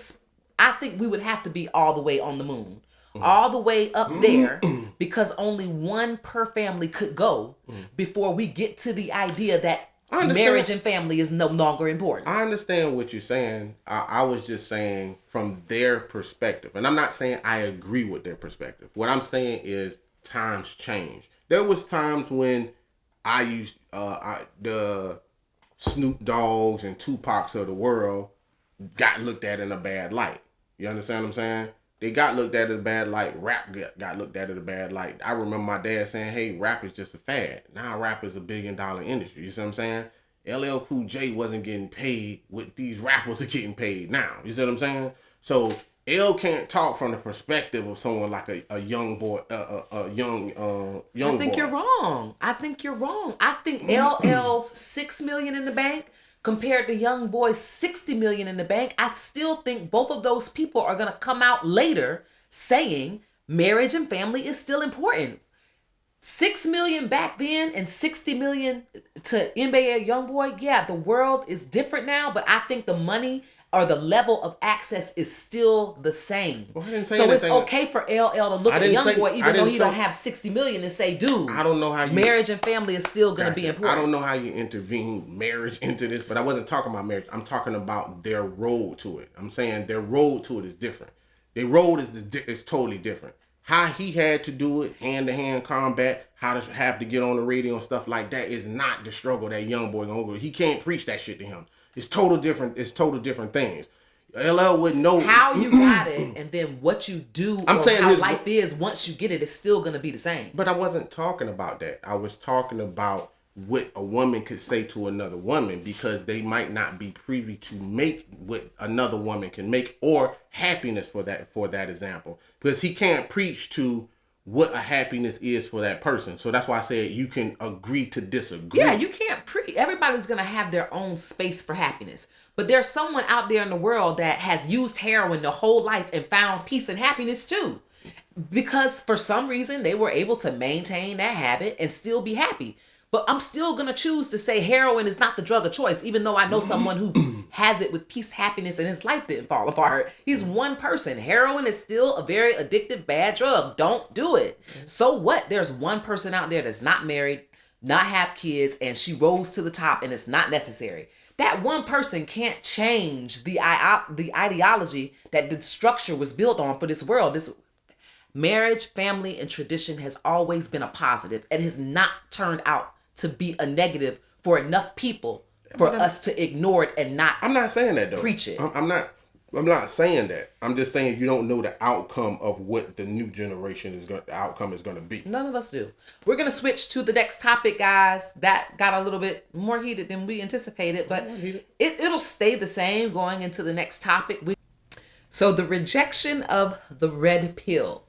I think we would have to be all the way on the moon. All the way up there, because only one per family could go before we get to the idea that marriage and family is no longer important. I understand what you're saying. I was just saying from their perspective. And I'm not saying I agree with their perspective. What I'm saying is times change. There was times when I used the Snoop Dogg's and Tupac's of the world got looked at in a bad light. You understand what I'm saying? They got looked at in a bad light. Rap got looked at in a bad light. I remember my dad saying, hey, rap is just a fad. Now rap is $1 billion industry. You see what I'm saying? LL Cool J wasn't getting paid what these rappers are getting paid now. You see what I'm saying? So L can't talk from the perspective of someone like a young boy, young I think boy. you're wrong. I think LL's $6 million in the bank compared to young boy's $60 million in the bank. I still think both of those people are gonna come out later saying marriage and family is still important. $6 million back then and $60 million to NBA YoungBoy. Yeah, the world is different now, but I think the money or the level of access is still the same. Well, so it's okay for LL to look at YoungBoy, even though he don't have $60 million, and say, dude, I don't know how marriage and family is still going to be important. I don't know how you intervene marriage into this, but I wasn't talking about marriage. I'm talking about their road to it. I'm saying their road to it is different. Their road is totally different. How he had to do it, hand-to-hand combat, how to have to get on the radio and stuff like that is not the struggle that YoungBoy gonna go. He can't preach that shit to him. It's total different things. LL wouldn't know how you got it, and then what you do, I'm saying how life is once you get it is still gonna be the same. But I wasn't talking about that. I was talking about what a woman could say to another woman, because they might not be privy to make what another woman can make, or happiness for that example. Because he can't preach to what a happiness is for that person. So that's why I said you can agree to disagree. Yeah, you can't preach. Everybody's gonna have their own space for happiness. But there's someone out there in the world that has used heroin their whole life and found peace and happiness too. Because for some reason they were able to maintain that habit and still be happy. But I'm still going to choose to say heroin is not the drug of choice, even though I know someone who has it with peace, happiness, and his life didn't fall apart. He's one person. Heroin is still a very addictive, bad drug. Don't do it. So what? There's one person out there that's not married, not have kids, and she rose to the top, and it's not necessary. That one person can't change the ideology that the structure was built on for this world. This marriage, family, and tradition has always been a positive. It has not turned out to be a negative for enough people for us to ignore it and not. I'm not saying that though. Preach it. I'm not saying that. I'm just saying you don't know the outcome of what the new generation the outcome is going to be. None of us do. We're going to switch to the next topic, guys. That got a little bit more heated than we anticipated, but it'll stay the same going into the next topic. So the rejection of the red pill.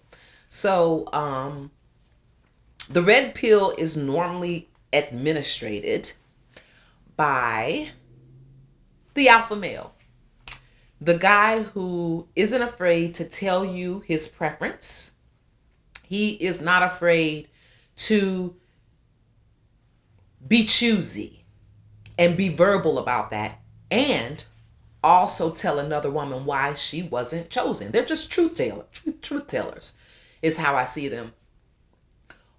So the red pill is normally administered by the alpha male. The guy who isn't afraid to tell you his preference. He is not afraid to be choosy and be verbal about that, and also tell another woman why she wasn't chosen. They're just truth tellers is how I see them.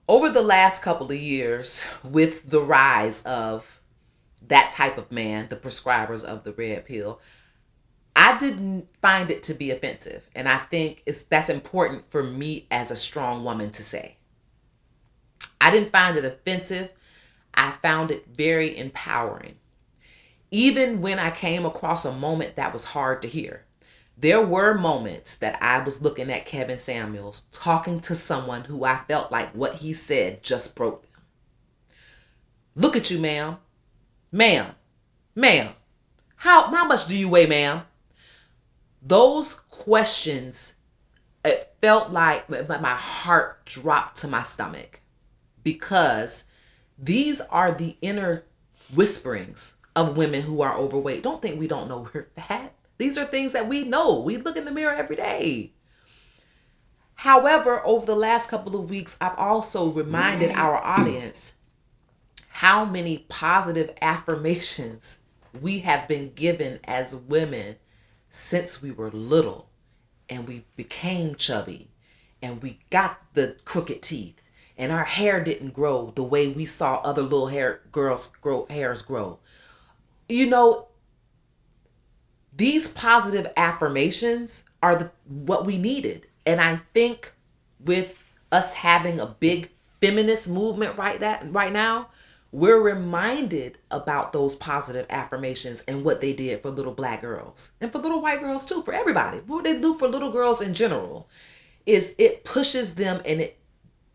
Over the last couple of years, with the rise of that type of man, the prescribers of the red pill, I didn't find it to be offensive. And I think that's important for me as a strong woman to say. I didn't find it offensive. I found it very empowering. Even when I came across a moment that was hard to hear. There were moments that I was looking at Kevin Samuels talking to someone who I felt like what he said just broke them. Look at you, ma'am. Ma'am. How much do you weigh, ma'am? Those questions, it felt like my heart dropped to my stomach, because These are the inner whisperings of women who are overweight. Don't think we don't know we're fat. These are things that we know. We look in the mirror every day. However, over the last couple of weeks, I've also reminded our audience how many positive affirmations we have been given as women since we were little and we became chubby and we got the crooked teeth and our hair didn't grow the way we saw other little hairs grow. You know, these positive affirmations are what we needed. And I think with us having a big feminist movement right now, we're reminded about those positive affirmations and what they did for little black girls and for little white girls too, for everybody. What they do for little girls in general is it pushes them and it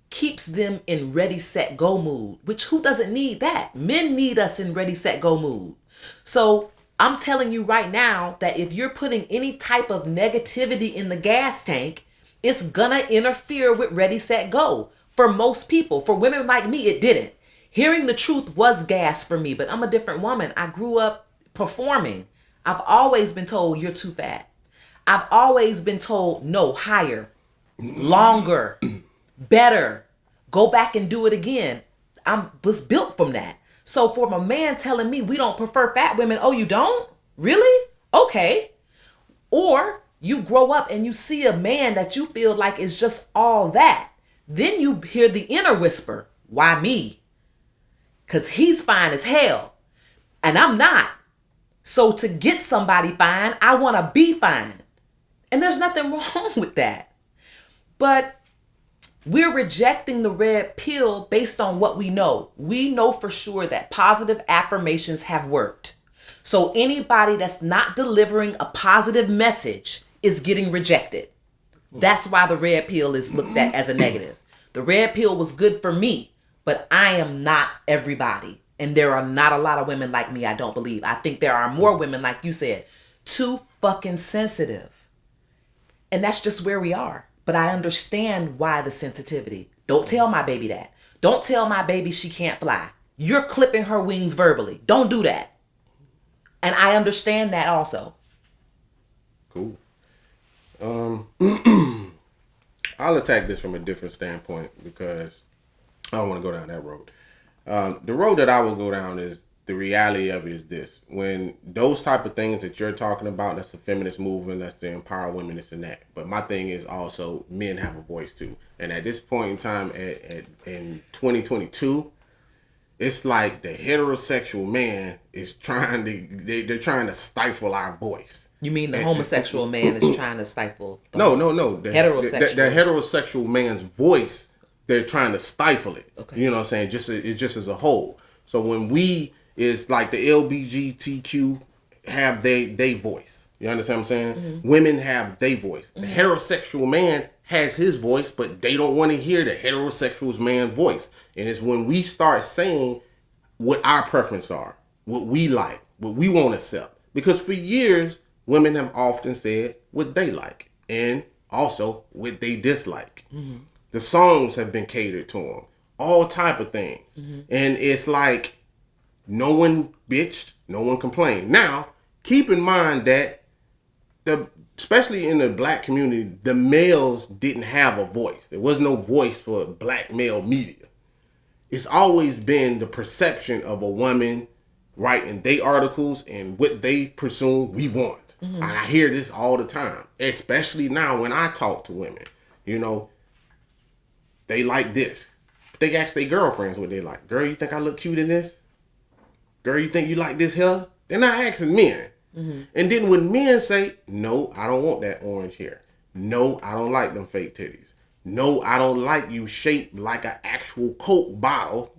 keeps them in ready, set, go mood, which who doesn't need that? Men need us in ready, set, go mood. So I'm telling you right now that if you're putting any type of negativity in the gas tank, it's gonna interfere with ready, set, go. For most people, for women like me, it didn't. Hearing the truth was gas for me, but I'm a different woman. I grew up performing. I've always been told you're too fat. I've always been told no, higher, longer, better, go back and do it again. I was built from that. So for a man telling me we don't prefer fat women, oh, you don't? Really? Okay. Or you grow up and you see a man that you feel like is just all that. Then you hear the inner whisper, why me? Because he's fine as hell and I'm not. So to get somebody fine, I want to be fine. And there's nothing wrong with that. But we're rejecting the red pill based on what we know. We know for sure that positive affirmations have worked. So anybody that's not delivering a positive message is getting rejected. That's why the red pill is looked at as a negative. The red pill was good for me, but I am not everybody. And there are not a lot of women like me, I don't believe. I think there are more women, like you said, too fucking sensitive. And that's just where we are. But I understand why the sensitivity. Don't tell my baby that. Don't tell my baby she can't fly. You're clipping her wings verbally. Don't do that. And I understand that also. Cool. I'll attack this from a different standpoint because I don't want to go down that road. The road that I will go down is the reality of it is this. When those type of things that you're talking about, that's the feminist movement, that's the empower women, this and that. But my thing is also men have a voice too. And at this point in time, in 2022, it's like the heterosexual man is trying to, they're trying to stifle our voice. You mean the homosexual man is trying to stifle? No. The heterosexual man's voice, they're trying to stifle it. Okay. You know what I'm saying? Just as a whole. So when we is like the LGBTQ have they voice. You understand what I'm saying? Mm-hmm. Women have they voice. Mm-hmm. The heterosexual man has his voice, but they don't want to hear the heterosexual man's voice. And it's when we start saying what our preferences are, what we like, what we want to accept. Because for years, women have often said what they like and also what they dislike. Mm-hmm. The songs have been catered to them. All type of things. Mm-hmm. And it's like no one bitched, no one complained. Now, keep in mind that especially in the black community, the males didn't have a voice. There was no voice for black male media. It's always been the perception of a woman writing their articles and what they presume we want. Mm-hmm. I hear this all the time, especially now when I talk to women. You know, they like this. They ask their girlfriends what they like. Girl, you think I look cute in this? Girl, you think you like this hair? They're not asking men. Mm-hmm. And then when men say, no, I don't want that orange hair. No, I don't like them fake titties. No, I don't like you shaped like an actual Coke bottle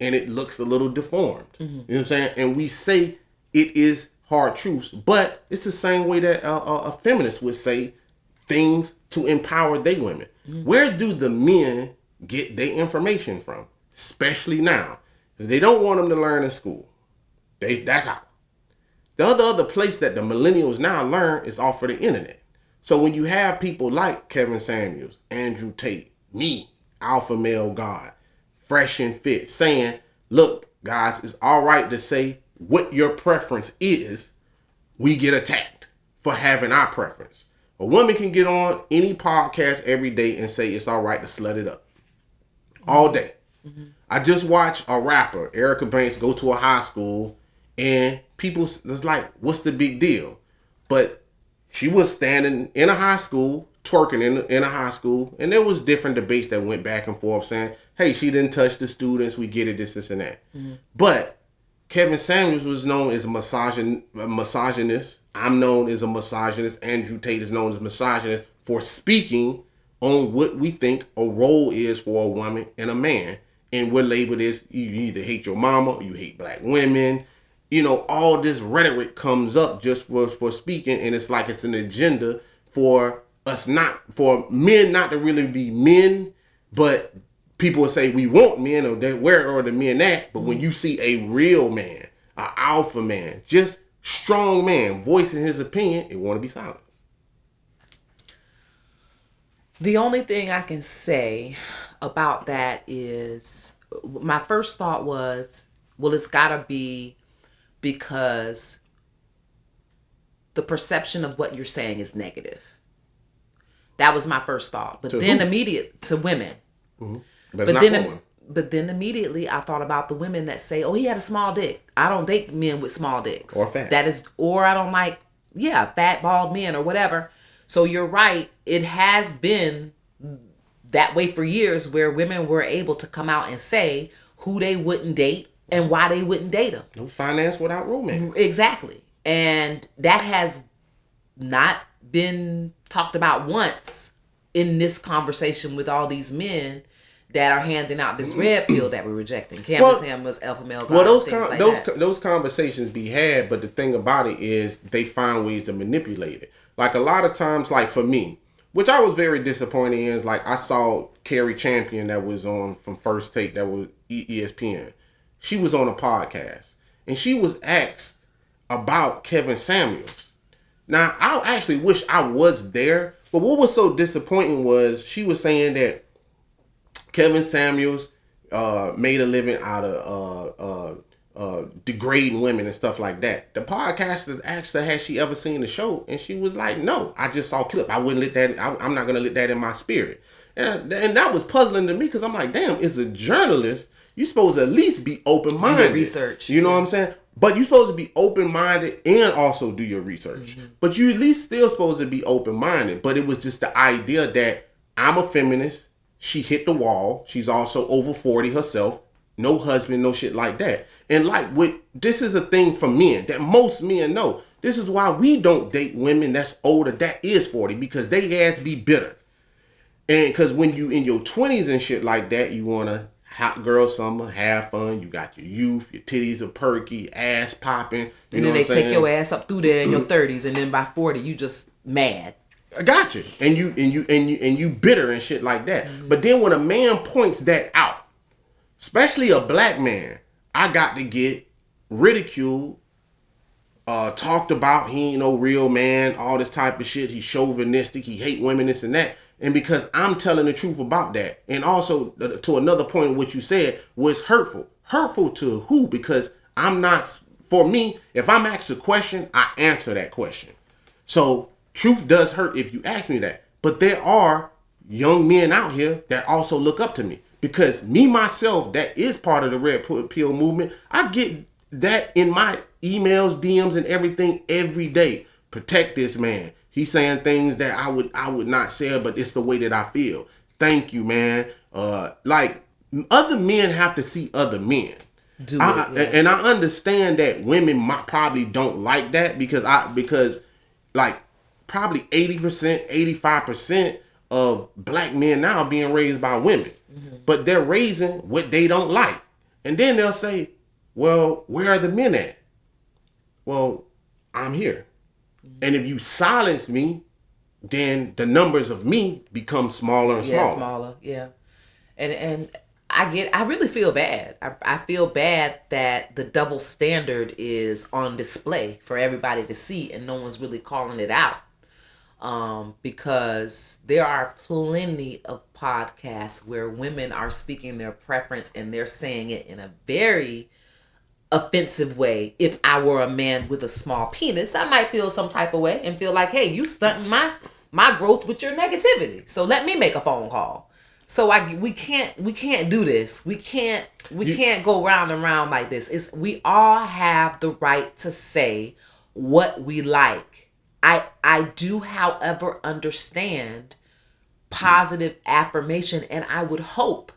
and it looks a little deformed. Mm-hmm. You know what I'm saying? And we say it is hard truths, but it's the same way that a feminist would say things to empower they women. Mm-hmm. Where do the men get their information from? Especially now. Because they don't want them to learn in school. That's how. The other place that the millennials now learn is off of the internet. So when you have people like Kevin Samuels, Andrew Tate, me, Alpha Male God, Fresh and Fit, saying look, guys, it's all right to say what your preference is. We get attacked for having our preference. A woman can get on any podcast every day and say it's all right to slut it up all day. Mm-hmm. I just watched a rapper, Erica Banks, go to a high school, and people was like, what's the big deal? But she was standing in a high school, twerking in a high school, and there was different debates that went back and forth saying, hey, she didn't touch the students, we get it, this, and that. Mm-hmm. But Kevin Samuels was known as a misogynist. I'm known as a misogynist. Andrew Tate is known as a misogynist for speaking on what we think a role is for a woman and a man. And we're labeled as you either hate your mama or you hate black women. You know, all this rhetoric comes up just for speaking, and it's like it's an agenda for for men not to really be men, but people will say we want men, or where are the men at? But when you see a real man, an alpha man, just strong man voicing his opinion, it want to be silenced. The only thing I can say about that is my first thought was, well, it's gotta be because the perception of what you're saying is negative. That was my first thought. But then immediate to women. Mm-hmm. But then immediately I thought about the women that say, oh, he had a small dick. I don't date men with small dicks. Or fat. Or I don't like, fat, bald men or whatever. So you're right. It has been that way for years where women were able to come out and say who they wouldn't date and why they wouldn't date them. No finance without romance. Exactly. And that has not been talked about once in this conversation with all these men that are handing out this red pill that we're rejecting. Cameron Samuels, alpha male guy, those conversations be had, but the thing about it is they find ways to manipulate it. Like a lot of times, like for me, which I was very disappointed in, is like I saw Carrie Champion that was on from First Take, that was ESPN. She was on a podcast and she was asked about Kevin Samuels. Now, I actually wish I was there, but what was so disappointing was she was saying that Kevin Samuels made a living out of degrading women and stuff like that. The podcaster asked her, had she ever seen the show? And she was like, no, I just saw a clip. I wouldn't let that, I'm not going to let that in my spirit. And that was puzzling to me because I'm like, damn, as a journalist, you're supposed to at least be open-minded. Research. You know what I'm saying? But you're supposed to be open-minded and also do your research. Mm-hmm. But you at least still supposed to be open-minded. But it was just the idea that I'm a feminist. She hit the wall. She's also over 40 herself. No husband, no shit like that. And this is a thing for men that most men know. This is why we don't date women that's older, that is 40, because they ass be bitter. And because when you in your 20s and shit like that, you want to hot girl summer, have fun. You got your youth, your titties are perky, ass popping. And then they take your ass up through there in your 30s, and then by 40, you just mad. I got you. And you bitter and shit like that. Mm-hmm. But then when a man points that out, especially a black man, I got to get ridiculed, talked about. He ain't no real man, all this type of shit. He's chauvinistic. He hate women, this and that. And because I'm telling the truth about that. And also to another point, what you said was hurtful. Hurtful to who? Because for me, if I'm asked a question, I answer that question. So truth does hurt if you ask me that. But there are young men out here that also look up to me. Because me, myself, that is part of the red pill movement. I get that in my emails, DMs, and everything every day. Protect this man. He's saying things that I would not say, but it's the way that I feel. Thank you, man. Like other men have to see other men. And I understand that women probably don't like that because like probably 80%, 85% of black men now are being raised by women. Mm-hmm. But they're raising what they don't like. And then they'll say, well, where are the men at? Well, I'm here. Mm-hmm. And if you silence me, then the numbers of me become smaller and smaller. Yeah, smaller. Yeah. And I really feel bad. I feel bad that the double standard is on display for everybody to see and no one's really calling it out. because there are plenty of podcasts where women are speaking their preference and they're saying it in a very offensive way. If I were a man with a small penis, I might feel some type of way and feel like, hey, you stunting my growth with your negativity. So let me make a phone call. So we can't do this. We can't go round and round like this. We all have the right to say what we like. I do, however, understand positive affirmation, and I would hope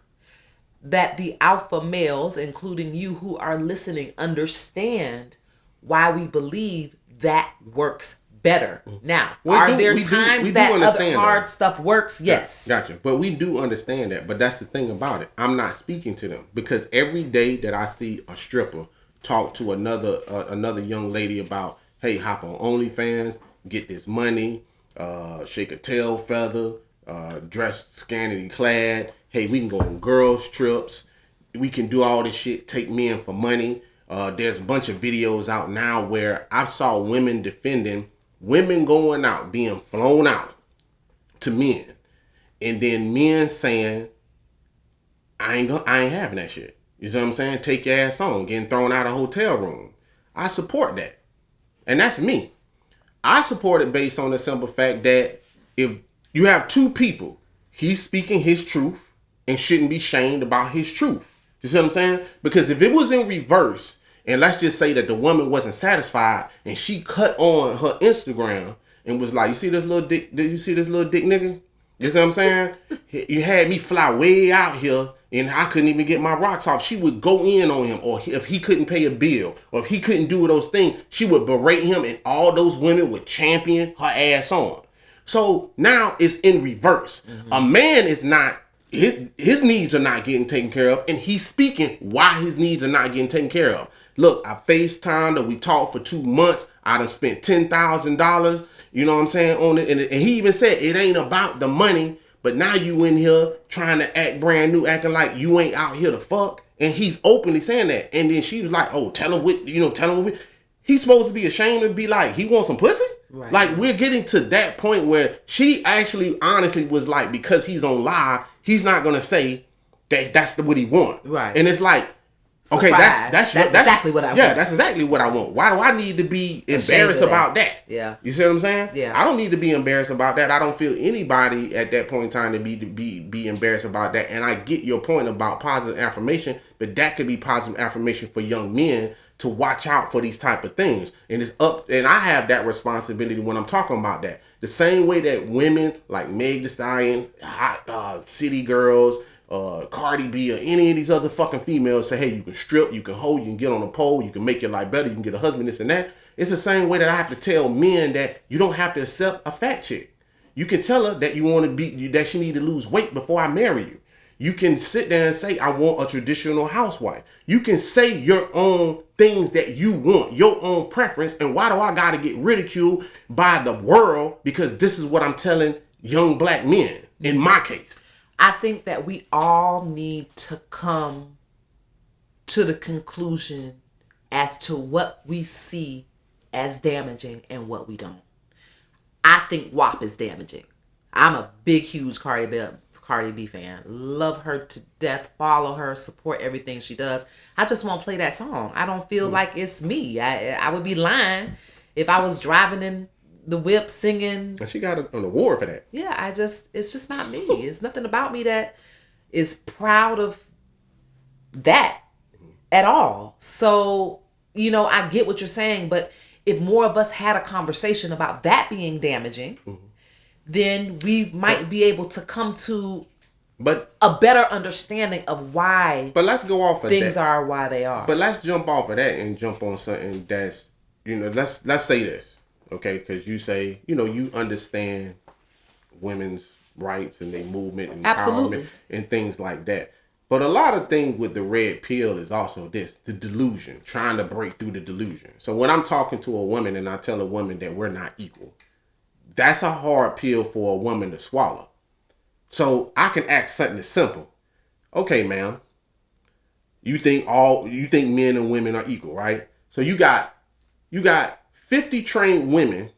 that the alpha males, including you who are listening, understand why we believe that works better. Now, are there times that other hard stuff works? Yes. Gotcha. But we do understand that. But that's the thing about it. I'm not speaking to them because every day that I see a stripper talk to another young lady about, hey, hop on OnlyFans, get this money, shake a tail feather, dress scantily clad. Hey, we can go on girls trips. We can do all this shit, take men for money. There's a bunch of videos out now where I saw women defending women going out, being flown out to men. And then men saying, I ain't having that shit. You see what I'm saying? Take your ass on, getting thrown out of a hotel room. I support that. And that's me. I support it based on the simple fact that if you have two people, he's speaking his truth and shouldn't be shamed about his truth. You see what I'm saying? Because if it was in reverse, and let's just say that the woman wasn't satisfied and she cut on her Instagram and was like, you see this little dick, did you see this little dick nigga? You see what I'm saying? You had me fly way out here and I couldn't even get my rocks off. She would go in on him, or if he couldn't pay a bill, or if he couldn't do those things, she would berate him, and all those women would champion her ass on. So now it's in reverse. Mm-hmm. A man is not, his needs are not getting taken care of, and he's speaking why his needs are not getting taken care of. Look, I FaceTimed her, we talked for 2 months, I done spent $10,000, you know what I'm saying, on it, and he even said it ain't about the money, but now you in here trying to act brand new, acting like you ain't out here to fuck, and he's openly saying that. And then she was like, oh, tell him what, he's supposed to be ashamed to be like, he wants some pussy? Right. Like, we're getting to that point where she actually honestly was like, because he's on live, he's not gonna say that that's what he want. Right. And it's like, okay, that's exactly what I want. Yeah, that's exactly what I want. Why do I need to be embarrassed about that? Yeah. You see what I'm saying? Yeah. I don't need to be embarrassed about that. I don't feel anybody at that point in time to be embarrassed about that. And I get your point about positive affirmation, but that could be positive affirmation for young men to watch out for these type of things. And it's up, and I have that responsibility when I'm talking about that. The same way that women like Meg Thee Stallion, City Girls, Cardi B, or any of these other fucking females say, hey, you can strip, you can hoe, you can get on a pole, you can make your life better, you can get a husband, this and that. It's the same way that I have to tell men that you don't have to accept a fat chick. You can tell her that you want to be, that she need to lose weight before I marry you. You can sit there and say, I want a traditional housewife. You can say your own things that you want, your own preference. And why do I got to get ridiculed by the world? Because this is what I'm telling young black men, in my case. I think that we all need to come to the conclusion as to what we see as damaging and what we don't. I think WAP is damaging. I'm a big, huge Cardi B fan. Love her to death. Follow her. Support everything she does. I just won't play that song. I don't feel like it's me. I would be lying if I was driving in the whip singing. And she got an award for that. Yeah, it's just not me. It's nothing about me that is proud of that at all. So, I get what you're saying, but if more of us had a conversation about that being damaging, then we might be able to come to a better understanding of why. But let's go off of things are why they are. But let's jump off of that and jump on something that's, let's say this, okay? Because you say, you understand women's rights and their movement and empowerment and things like that. But a lot of things with the red pill is also this, the delusion, trying to break through the delusion. So when I'm talking to a woman and I tell a woman that we're not equal, that's a hard pill for a woman to swallow. So I can ask something that's simple. Okay, ma'am. You think men and women are equal, right? So you got 50 trained women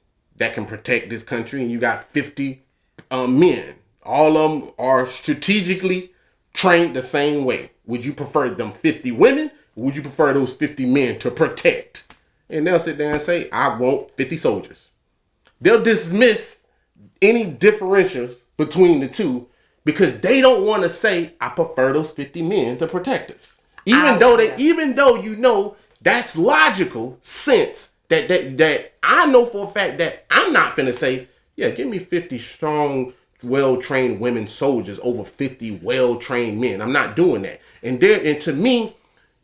that can protect this country, and you got 50 men. All of them are strategically trained the same way. Would you prefer them 50 women? Or would you prefer those 50 men to protect? And they'll sit there and say, I want 50 soldiers. They'll dismiss any differentials between the two because they don't want to say, I prefer those 50 men to protect us. Even though you know that's logical sense that I know for a fact that I'm not finna say, yeah, give me 50 strong, well-trained women soldiers over 50 well-trained men. I'm not doing that. And to me,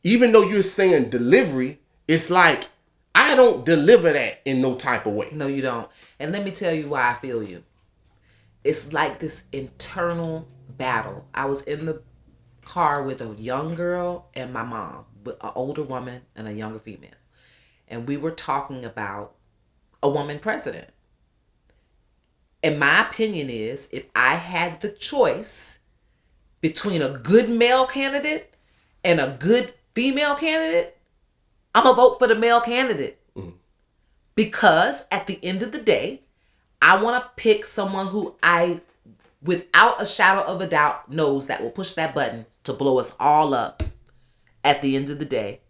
even though you're saying delivery, it's like I don't deliver that in no type of way. No, you don't. And let me tell you why I feel you. It's like this internal battle. I was in the car with a young girl and my mom, with an older woman and a younger female. And we were talking about a woman president. And my opinion is, if I had the choice between a good male candidate and a good female candidate, I'm going to vote for the male candidate. Mm-hmm. Because at the end of the day, I want to pick someone who I, without a shadow of a doubt, knows that will push that button to blow us all up at the end of the day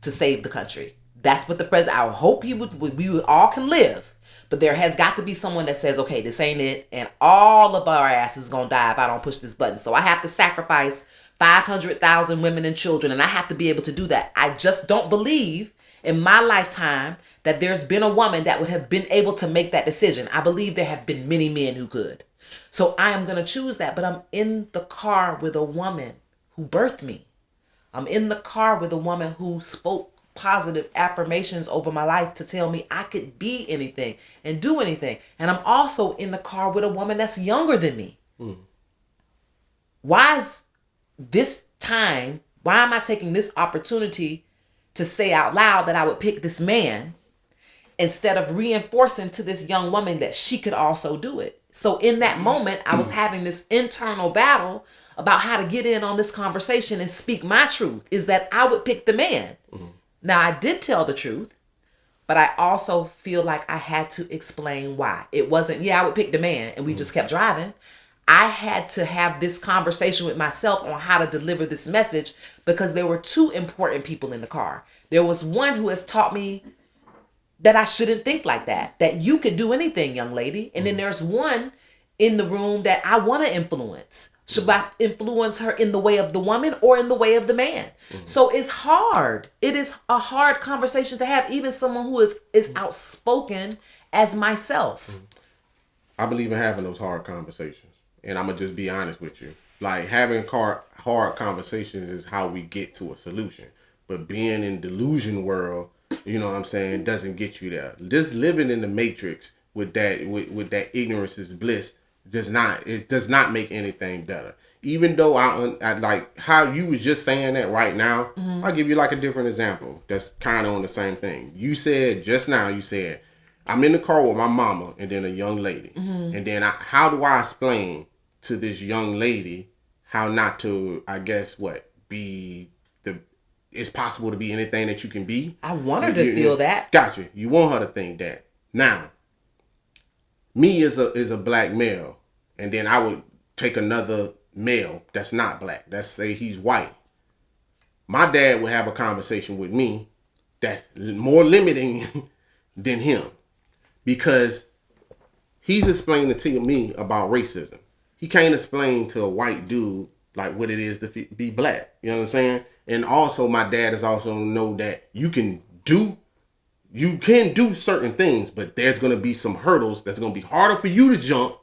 to save the country. That's what the president, I hope we all can live. But there has got to be someone that says, okay, this ain't it. And all of our asses is going to die if I don't push this button. So I have to sacrifice 500,000 women and children. And I have to be able to do that. I just don't believe in my lifetime that there's been a woman that would have been able to make that decision. I believe there have been many men who could. So I am going to choose that. But I'm in the car with a woman who birthed me. I'm in the car with a woman who spoke positive affirmations over my life to tell me I could be anything and do anything. And I'm also in the car with a woman that's younger than me. Why is this time, why am I taking this opportunity to say out loud that I would pick this man instead of reinforcing to this young woman that she could also do it? So in that moment, I was having this internal battle about how to get in on this conversation and speak my truth, is that I would pick the man. Now, I did tell the truth, but I also feel like I had to explain why. It wasn't, I would pick the man and we just kept driving. I had to have this conversation with myself on how to deliver this message because there were two important people in the car. There was one who has taught me that I shouldn't think like that you could do anything, young lady. And then there's one in the room that I want to influence. Should I influence her in the way of the woman or in the way of the man? So it's hard. It is a hard conversation to have, even someone who is outspoken as myself. I believe in having those hard conversations. And I'm going to just be honest with you. Like, having hard conversations is how we get to a solution. But being in delusion world, you know what I'm saying, doesn't get you there. Just living in the matrix with that ignorance is bliss does not make anything better. Even though I like how you was just saying that right now, I'll give you like a different example that's kind of on the same thing. You said just now, I'm in the car with my mama and then a young lady. And then how do I explain to this young lady how not to, I guess, it's possible to be anything that you can be? I want her to feel that. Gotcha. You want her to think that. Now, me is a black male, and then I would take another male that's not black. Let's say he's white. My dad would have a conversation with me that's more limiting than him because he's explaining to me about racism. He can't explain to a white dude like what it is to be black. You know what I'm saying? And also my dad is also know that you can do certain things, but there's going to be some hurdles that's going to be harder for you to jump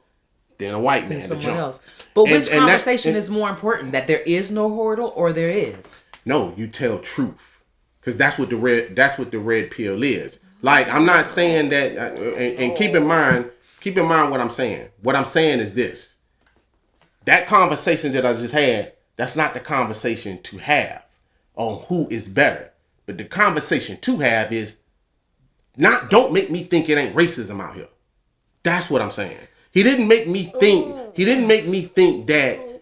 than a white man to jump. Else. But which conversation is more important? That there is no hurdle or there is? No, you tell truth. Because that's what the red pill is. Like, I'm not saying that, and keep in mind what I'm saying. What I'm saying is this. That conversation that I just had, that's not the conversation to have on who is better. But the conversation to have is, don't make me think it ain't racism out here. That's what I'm saying. He didn't make me think that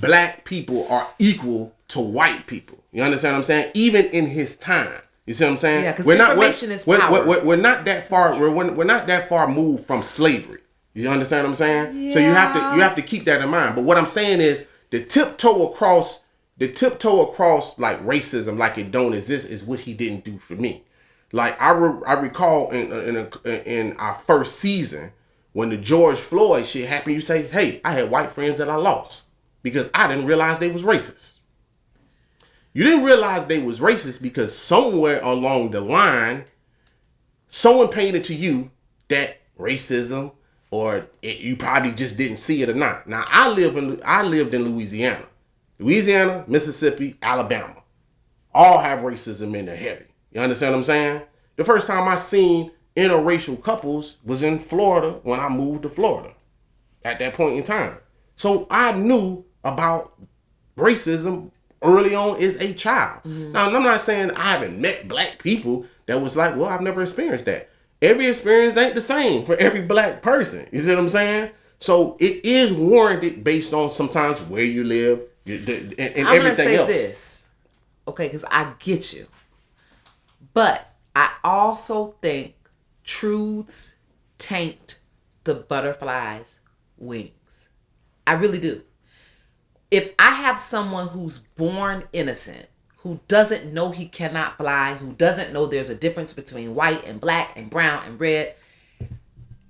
black people are equal to white people. You understand what I'm saying? Even in his time. You see what I'm saying? Yeah, because information is power. We're not that far. We're not that far moved from slavery. You understand what I'm saying? Yeah. So you have to keep that in mind. But what I'm saying is the tiptoe across like racism, like it don't exist, is what he didn't do for me. Like I recall in our first season when the George Floyd shit happened, you say, "Hey, I had white friends that I lost because I didn't realize they was racist." You didn't realize they was racist because somewhere along the line, someone painted to you that racism, or you probably just didn't see it or not. Now I lived in Louisiana, Mississippi, Alabama, all have racism in there heavy. You understand what I'm saying? The first time I seen interracial couples was in Florida when I moved to Florida at that point in time. So I knew about racism early on as a child. Now, I'm not saying I haven't met black people that was like, well, I've never experienced that. Every experience ain't the same for every black person. You see what I'm saying? So it is warranted based on sometimes where you live and everything else. I'm going to say this, okay, because I get you. But I also think truths taint the butterfly's wings. I really do. If I have someone who's born innocent, who doesn't know he cannot fly, who doesn't know there's a difference between white and black and brown and red,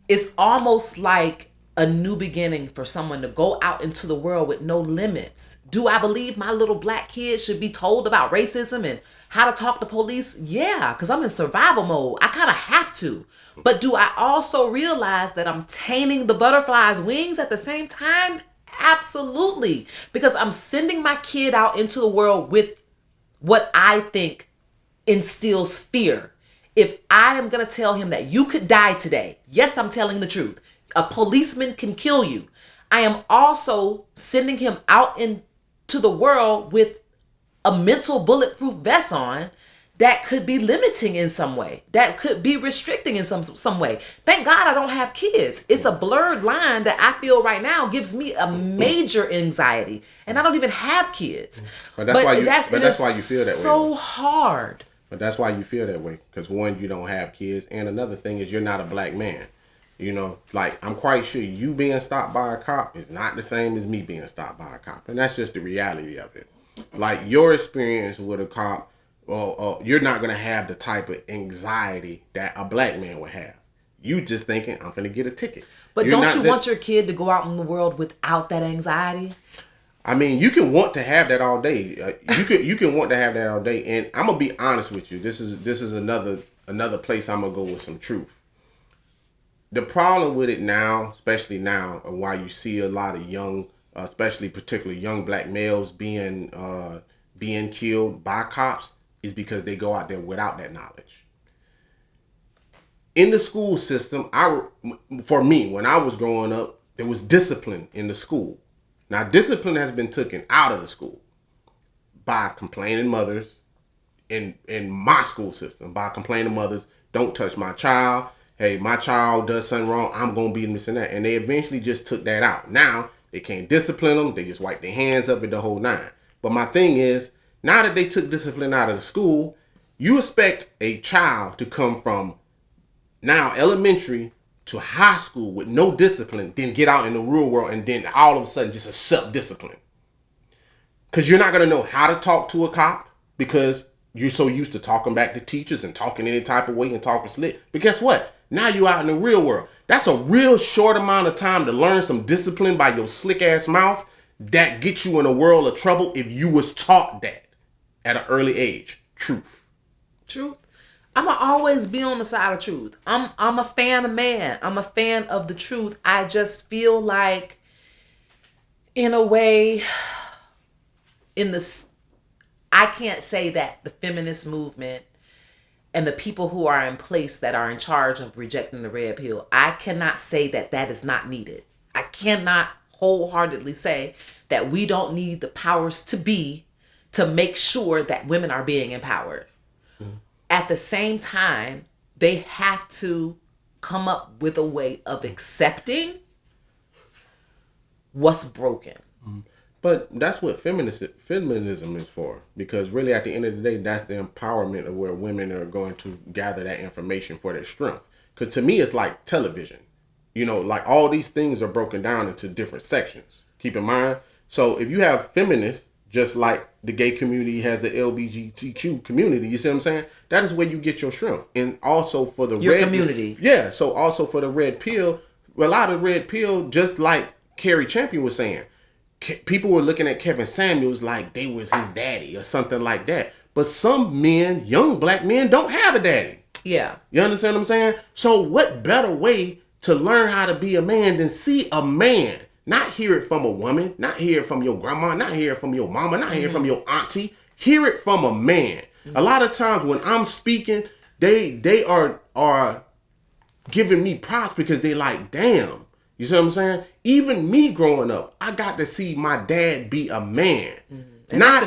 it's almost like a new beginning for someone to go out into the world with no limits. Do I believe my little black kids should be told about racism and how to talk to police? Yeah, because I'm in survival mode. I kind of have to. But do I also realize that I'm tainting the butterfly's wings at the same time? Absolutely. Because I'm sending my kid out into the world with what I think instills fear. If I am going to tell him that you could die today, yes, I'm telling the truth. A policeman can kill you. I am also sending him out into the world with a mental bulletproof vest on that could be limiting in some way, that could be restricting in some way. Thank God I don't have kids. It's a blurred line that I feel right now gives me a major anxiety, and I don't even have kids. But that's why you feel that way. So hard. But that's why you feel that way, because one, you don't have kids, and another thing is you're not a black man. You know, like, I'm quite sure you being stopped by a cop is not the same as me being stopped by a cop. And that's just the reality of it. Like, your experience with a cop, you're not going to have the type of anxiety that a black man would have. You just thinking, I'm finna get a ticket. But don't you want your kid to go out in the world without that anxiety? I mean, you can want to have that all day. You can want to have that all day. And I'm going to be honest with you. This is another place I'm going to go with some truth. The problem with it now, especially now, and why you see a lot of young, particularly young black males being killed by cops, is because they go out there without that knowledge. In the school system, for me, when I was growing up, there was discipline in the school. Now, discipline has been taken out of the school by complaining mothers in my school system, by complaining mothers, don't touch my child. Hey, my child does something wrong, I'm going to beat him, this and that. And they eventually just took that out. Now, they can't discipline them. They just wipe their hands up at the whole nine. But my thing is, now that they took discipline out of the school, you expect a child to come from now elementary to high school with no discipline, then get out in the real world and then all of a sudden just accept discipline. Because you're not going to know how to talk to a cop because you're so used to talking back to teachers and talking any type of way and talking slick. But guess what? Now you're out in the real world. That's a real short amount of time to learn some discipline by your slick ass mouth that gets you in a world of trouble if you was taught that at an early age. Truth. I'm going to always be on the side of truth. I'm a fan of man. I'm a fan of the truth. I just feel like, in a way, I can't say that the feminist movement and the people who are in place that are in charge of rejecting the red pill, I cannot say that that is not needed. I cannot wholeheartedly say that we don't need the powers to be to make sure that women are being empowered. Mm-hmm. At the same time, they have to come up with a way of accepting what's broken. Mm-hmm. But that's what feminism is for. Because really, at the end of the day, that's the empowerment of where women are going to gather that information for their strength. Because to me, it's like television. You know, like all these things are broken down into different sections. Keep in mind. So if you have feminists, just like the gay community has the LGBTQ community, you see what I'm saying? That is where you get your strength. And also for the your community. Yeah. So also for the red pill, a lot of red pill, just like Carrie Champion was saying, people were looking at Kevin Samuels like they was his daddy or something like that. But some men, young black men, don't have a daddy. Yeah. You understand what I'm saying? So what better way to learn how to be a man than see a man? Not hear it from a woman, not hear it from your grandma, not hear it from your mama, not hear it from your auntie. Hear it from a man. A lot of times when I'm speaking, they are giving me props because they like, damn. You see what I'm saying? Even me growing up, I got to see my dad be a man. Not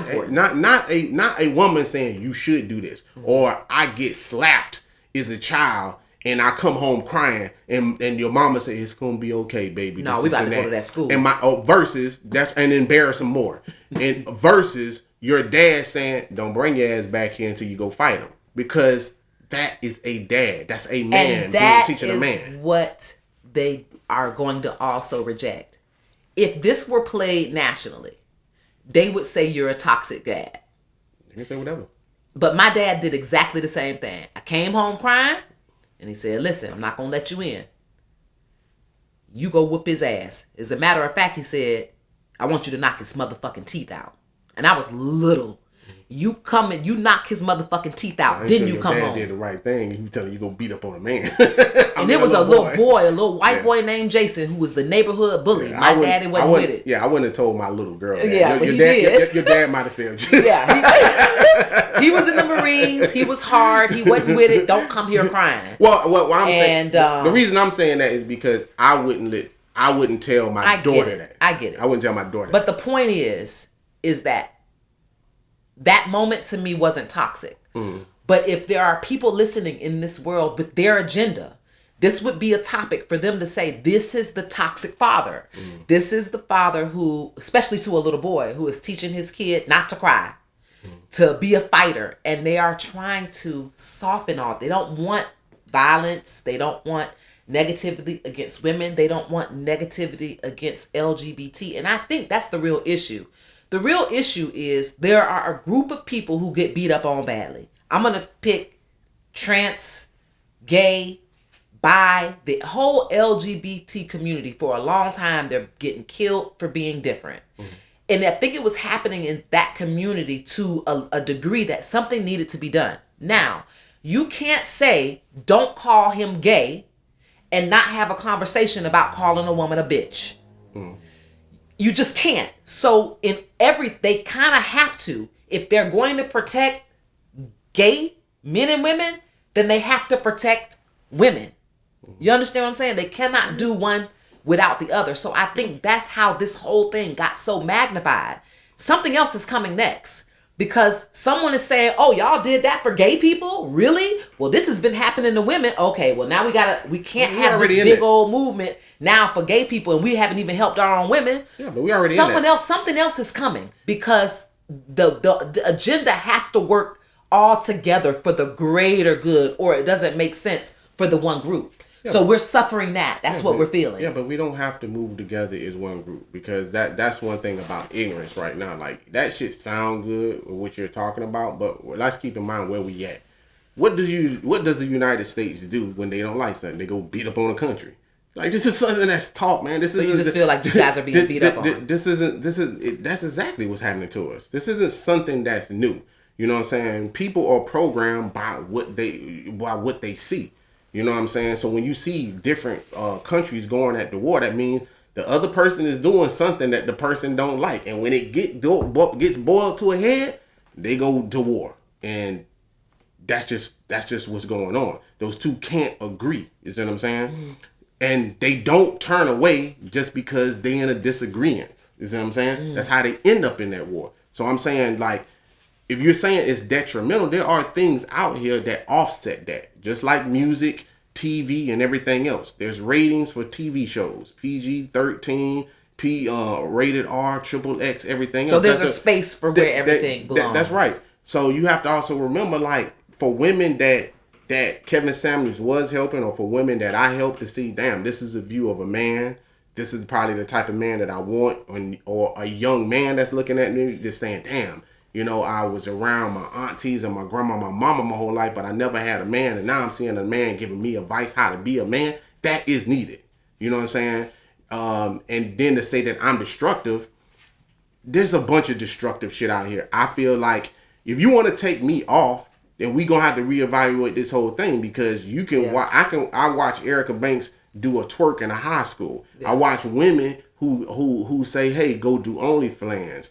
a woman saying you should do this. Or I get slapped as a child and I come home crying and your mama say it's gonna be okay, baby. No, we about to go to that school. And my versus that's and embarrass them more. And versus your dad saying, don't bring your ass back here until you go fight him. Because that is a dad. That's a man and that teaching a man. What they are going to also reject. If this were played nationally, they would say you're a toxic dad. You can say whatever. But my dad did exactly the same thing. I came home crying, and he said, listen, I'm not going to let you in. You go whoop his ass. As a matter of fact, he said, I want you to knock his motherfucking teeth out. And I was little. You come and you knock his motherfucking teeth out. Then you come home. Dad did the right thing. You telling you go beat up on a man. And it was a little boy, a little white boy named Jason, who was the neighborhood bully. Yeah, my daddy wasn't with it. Yeah, I wouldn't have told my little girl that. Yeah, but your he dad, did. Your dad might have failed you. Yeah, he was in the Marines. He was hard. He wasn't with it. Don't come here crying. Well, I'm saying the reason I'm saying that is because I wouldn't tell my daughter that. I get it. I wouldn't tell my daughter. But the point is that moment to me wasn't toxic. But if there are people listening in this world with their agenda, this would be a topic for them to say, this is the toxic father. This is the father who, especially to a little boy, who is teaching his kid not to cry, to be a fighter. And they are trying to soften all. They don't want violence. They don't want negativity against women. They don't want negativity against LGBT. And I think that's the real issue. The real issue is there are a group of people who get beat up on badly. I'm going to pick trans, gay, bi, the whole LGBT community. For a long time, they're getting killed for being different. And I think it was happening in that community to a degree that something needed to be done. Now, you can't say, don't call him gay and not have a conversation about calling a woman a bitch. You just can't. So they kind of have to. If they're going to protect gay men and women, then they have to protect women. You understand what I'm saying? They cannot do one without the other. So I think that's how this whole thing got so magnified. Something else is coming next. Because someone is saying, oh, y'all did that for gay people? Really? Well, this has been happening to women. Okay, well, now we can't have this big old movement now for gay people, and we haven't even helped our own women. Yeah, but we already something else is coming, because the agenda has to work all together for the greater good, or it doesn't make sense for the one group. Yeah, so we're suffering that. That's what we're feeling. Yeah, but we don't have to move together as one group, because that's one thing about ignorance right now. Like, that shit sound good with what you're talking about, but let's keep in mind where we at. What does the United States do when they don't like something? They go beat up on a country. Like, this is something that's taught, man. So you just feel like you guys are being beat up on. That's exactly what's happening to us. This isn't something that's new. You know what I'm saying? People are programmed by what they see. You know what I'm saying? So when you see different countries going at the war, that means the other person is doing something that the person don't like. And when it gets boiled to a head, they go to war. And that's just what's going on. Those two can't agree. You see what I'm saying? And they don't turn away just because they in a disagreement. You see what I'm saying? That's how they end up in that war. So I'm saying, like, if you're saying it's detrimental, there are things out here that offset that. Just like music, TV, and everything else. There's ratings for TV shows. PG-13, rated R, triple X, everything So else. there's a space for where everything belongs. That's right. So you have to also remember, like, for women that Kevin Samuels was helping, or for women that I helped to see, damn, this is a view of a man. This is probably the type of man that I want, or a young man that's looking at me, just saying, damn, you know, I was around my aunties and my grandma, my mama my whole life, but I never had a man, and now I'm seeing a man giving me advice how to be a man. That is needed. You know what I'm saying? And then to say that I'm destructive, there's a bunch of destructive shit out here. I feel like if you want to take me off, then we gonna have to reevaluate this whole thing, because you can I watch Erica Banks do a twerk in a high school. Yeah. I watch women who say, hey, go do OnlyFans,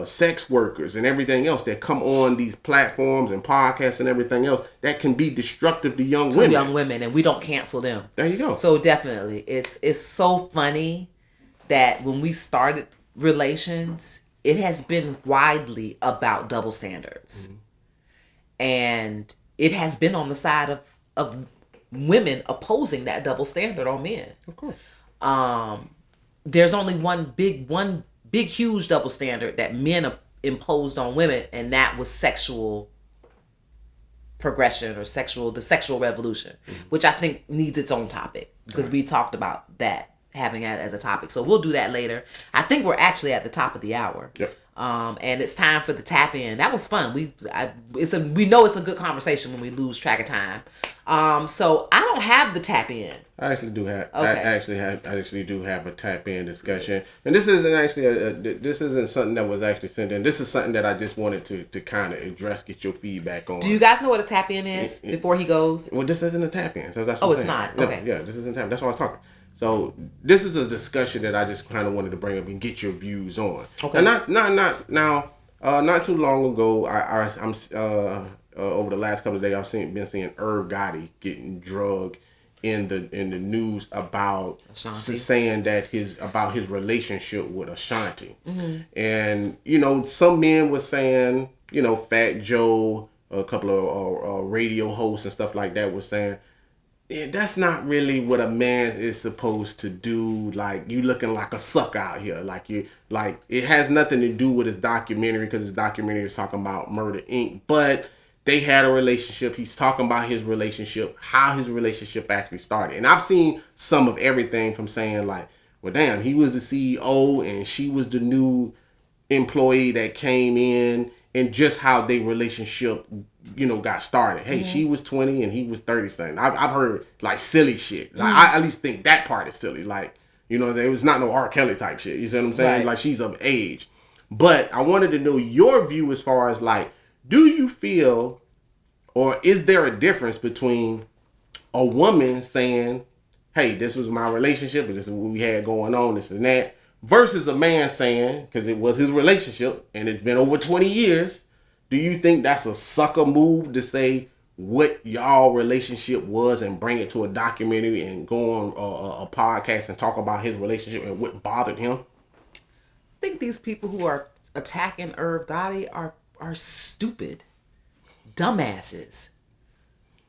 sex workers and everything else that come on these platforms and podcasts and everything else that can be destructive to young women, and we don't cancel them. There you go. So definitely, it's so funny that when we started Relations, it has been widely about double standards. Mm-hmm. And it has been on the side of women opposing that double standard on men. Of course. There's only one big huge double standard that men imposed on women, and that was sexual progression or the sexual revolution, mm-hmm. which I think needs its own topic, because we talked about that, having it as a topic. So we'll do that later. I think we're actually at the top of the hour. Yep. And it's time for the tap in. That was fun. We know it's a good conversation when we lose track of time. So I don't have the tap in. I actually do have. Okay. I actually do have a tap in discussion, and this isn't actually this isn't something that was actually sent in. This is something that I just wanted to kind of address, get your feedback on. Do you guys know what a tap in is before he goes? Well, this isn't a tap in. So that's what it's not. No, okay. Yeah, this isn't tap. That's what I was talking. So this is a discussion that I just kind of wanted to bring up and get your views on. Okay. And not too long ago, I'm over the last couple of days, I've been seeing Irv Gotti getting drugged in the news about saying that his relationship with Ashanti. Mm-hmm. And you know, some men were saying, you know, Fat Joe, a couple of radio hosts and stuff like that were saying, that's not really what a man is supposed to do. Like, you looking like a sucker out here. Like, it has nothing to do with his documentary, because his documentary is talking about Murder Inc. But they had a relationship. He's talking about his relationship, how his relationship actually started. And I've seen some of everything from saying like, well, damn, he was the CEO and she was the new employee that came in, and just how their relationship, you know, got started. Hey, she was 20 and he was 30 something. I've heard like silly shit. Like I at least think that part is silly. Like, you know, it was not no R. Kelly type shit. You see what I'm saying? Right. Like, she's of age. But I wanted to know your view as far as like, do you feel, or is there a difference between a woman saying, hey, this was my relationship, and this is what we had going on, this and that, versus a man saying, because it was his relationship and it's been over 20 years, do you think that's a sucker move to say what y'all relationship was and bring it to a documentary and go on a podcast and talk about his relationship and what bothered him? I think these people who are attacking Irv Gotti are stupid dumbasses.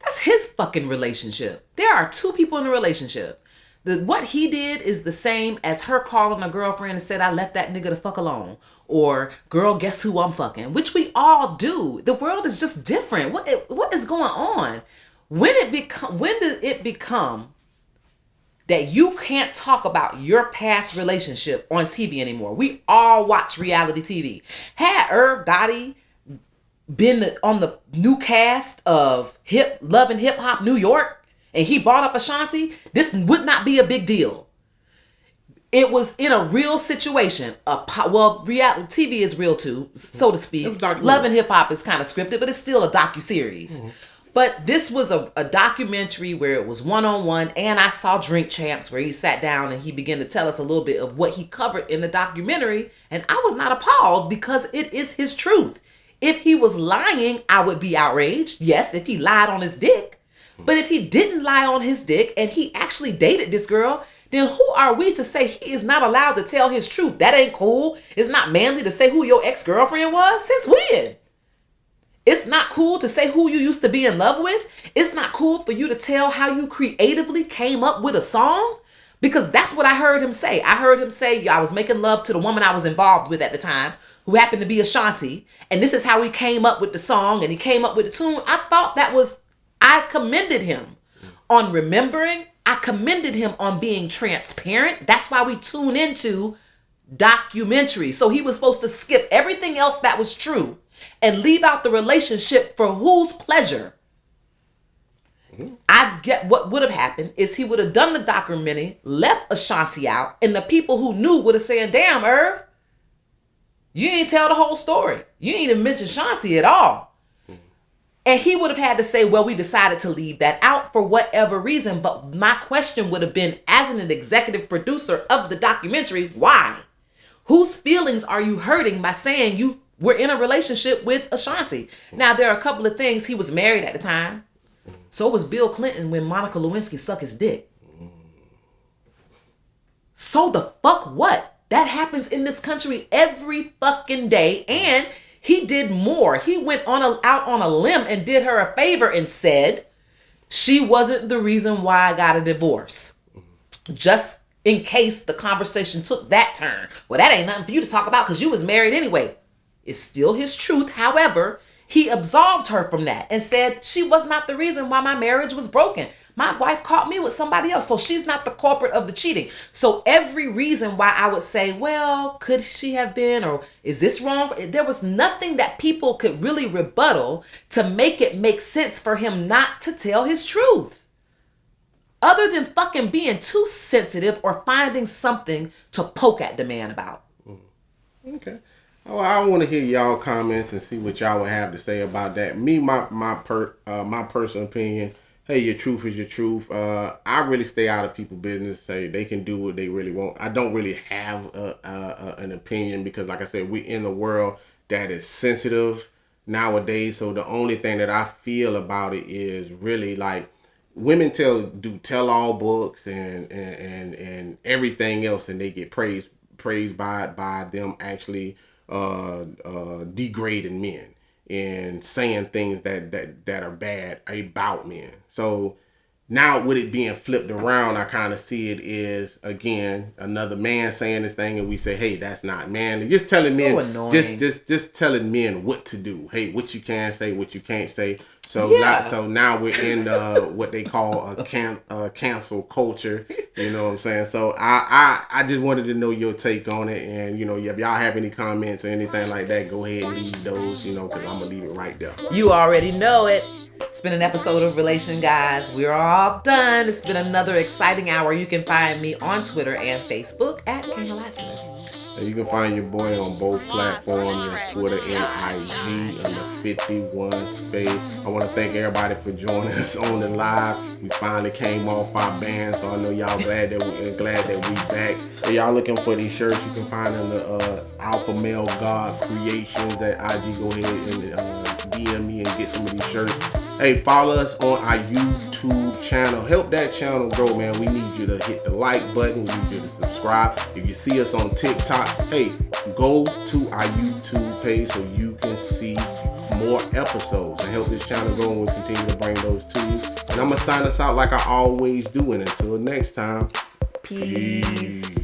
That's his fucking relationship. There are two people in a relationship. What he did is the same as her calling a girlfriend and said, I left that nigga the fuck alone. Or, girl, guess who I'm fucking? Which we all do. The world is just different. What is going on? When does it become that you can't talk about your past relationship on TV anymore? We all watch reality TV. Had Irv Gotti been on the new cast of Love and Hip Hop New York, and he brought up Ashanti, this would not be a big deal. It was in a real situation. Reality TV is real too, so to speak. Love and Hip Hop is kind of scripted, but it's still a docuseries. Mm-hmm. But this was a documentary where it was one-on-one, and I saw Drink Champs where he sat down and he began to tell us a little bit of what he covered in the documentary, and I was not appalled because it is his truth. If he was lying, I would be outraged. Yes, if he lied on his dick. But if he didn't lie on his dick and he actually dated this girl, then who are we to say he is not allowed to tell his truth? That ain't cool. It's not manly to say who your ex-girlfriend was. Since when? It's not cool to say who you used to be in love with. It's not cool for you to tell how you creatively came up with a song. Because that's what I heard him say. I heard him say, I was making love to the woman I was involved with at the time, who happened to be Ashanti. And this is how he came up with the song and he came up with the tune. I thought I commended him on remembering. I commended him on being transparent. That's why we tune into documentaries. So he was supposed to skip everything else that was true and leave out the relationship for whose pleasure. I get what would have happened is he would have done the documentary, left Ashanti out, and the people who knew would have said, damn, Irv, you ain't tell the whole story. You ain't even mention Ashanti at all. And he would have had to say, well, we decided to leave that out for whatever reason. But my question would have been, as an executive producer of the documentary, why? Whose feelings are you hurting by saying you were in a relationship with Ashanti? Now, there are a couple of things. He was married at the time. So was Bill Clinton when Monica Lewinsky sucked his dick. So the fuck what? That happens in this country every fucking day. And he did more. He went out on a limb and did her a favor and said she wasn't the reason why I got a divorce. Just in case the conversation took that turn. Well, that ain't nothing for you to talk about because you was married anyway. It's still his truth. However, he absolved her from that and said she was not the reason why my marriage was broken. My wife caught me with somebody else, so she's not the culprit of the cheating. So every reason why I would say, well, could she have been, or is this wrong? There was nothing that people could really rebuttal to make it make sense for him not to tell his truth. Other than fucking being too sensitive or finding something to poke at the man about. Okay. Oh, I want to hear y'all comments and see what y'all would have to say about that. Me, my personal opinion. Hey, your truth is your truth. I really stay out of people's business. Say they can do what they really want. I don't really have an opinion because, like I said, we're in a world that is sensitive nowadays. So the only thing that I feel about it is really like women tell all books and everything else, and they get praised by them actually degrading men and saying things that are bad about men. So now with it being flipped around, I kind of see it as, again, another man saying this thing and we say, hey, that's not manly. Just telling men, annoying. just telling men what to do. Hey, what you can say, what you can't say. So now we're in what they call a cancel culture. You know what I'm saying? So I just wanted to know your take on it. And, you know, if y'all have any comments or anything like that, go ahead and leave those, you know, because I'm going to leave it right there. You already know it. It's been an episode of Relation Guys. We're all done. It's been another exciting hour. You can find me on Twitter and Facebook at Kayla Lassiter. And you can find your boy on both platforms, Twitter and IG, under 51 Spade. I want to thank everybody for joining us on the live. We finally came off our band, so I know y'all glad that we back. If y'all looking for these shirts, you can find them the Alpha Male God Creations at IG. Go ahead and DM me and get some of these shirts. Hey, follow us on our YouTube channel. Help that channel grow, man. We need you to hit the like button. We need you to subscribe. If you see us on TikTok, hey, go to our YouTube page so you can see more episodes and help this channel grow, and we'll continue to bring those to you. And I'm going to sign us out like I always do. And until next time, peace.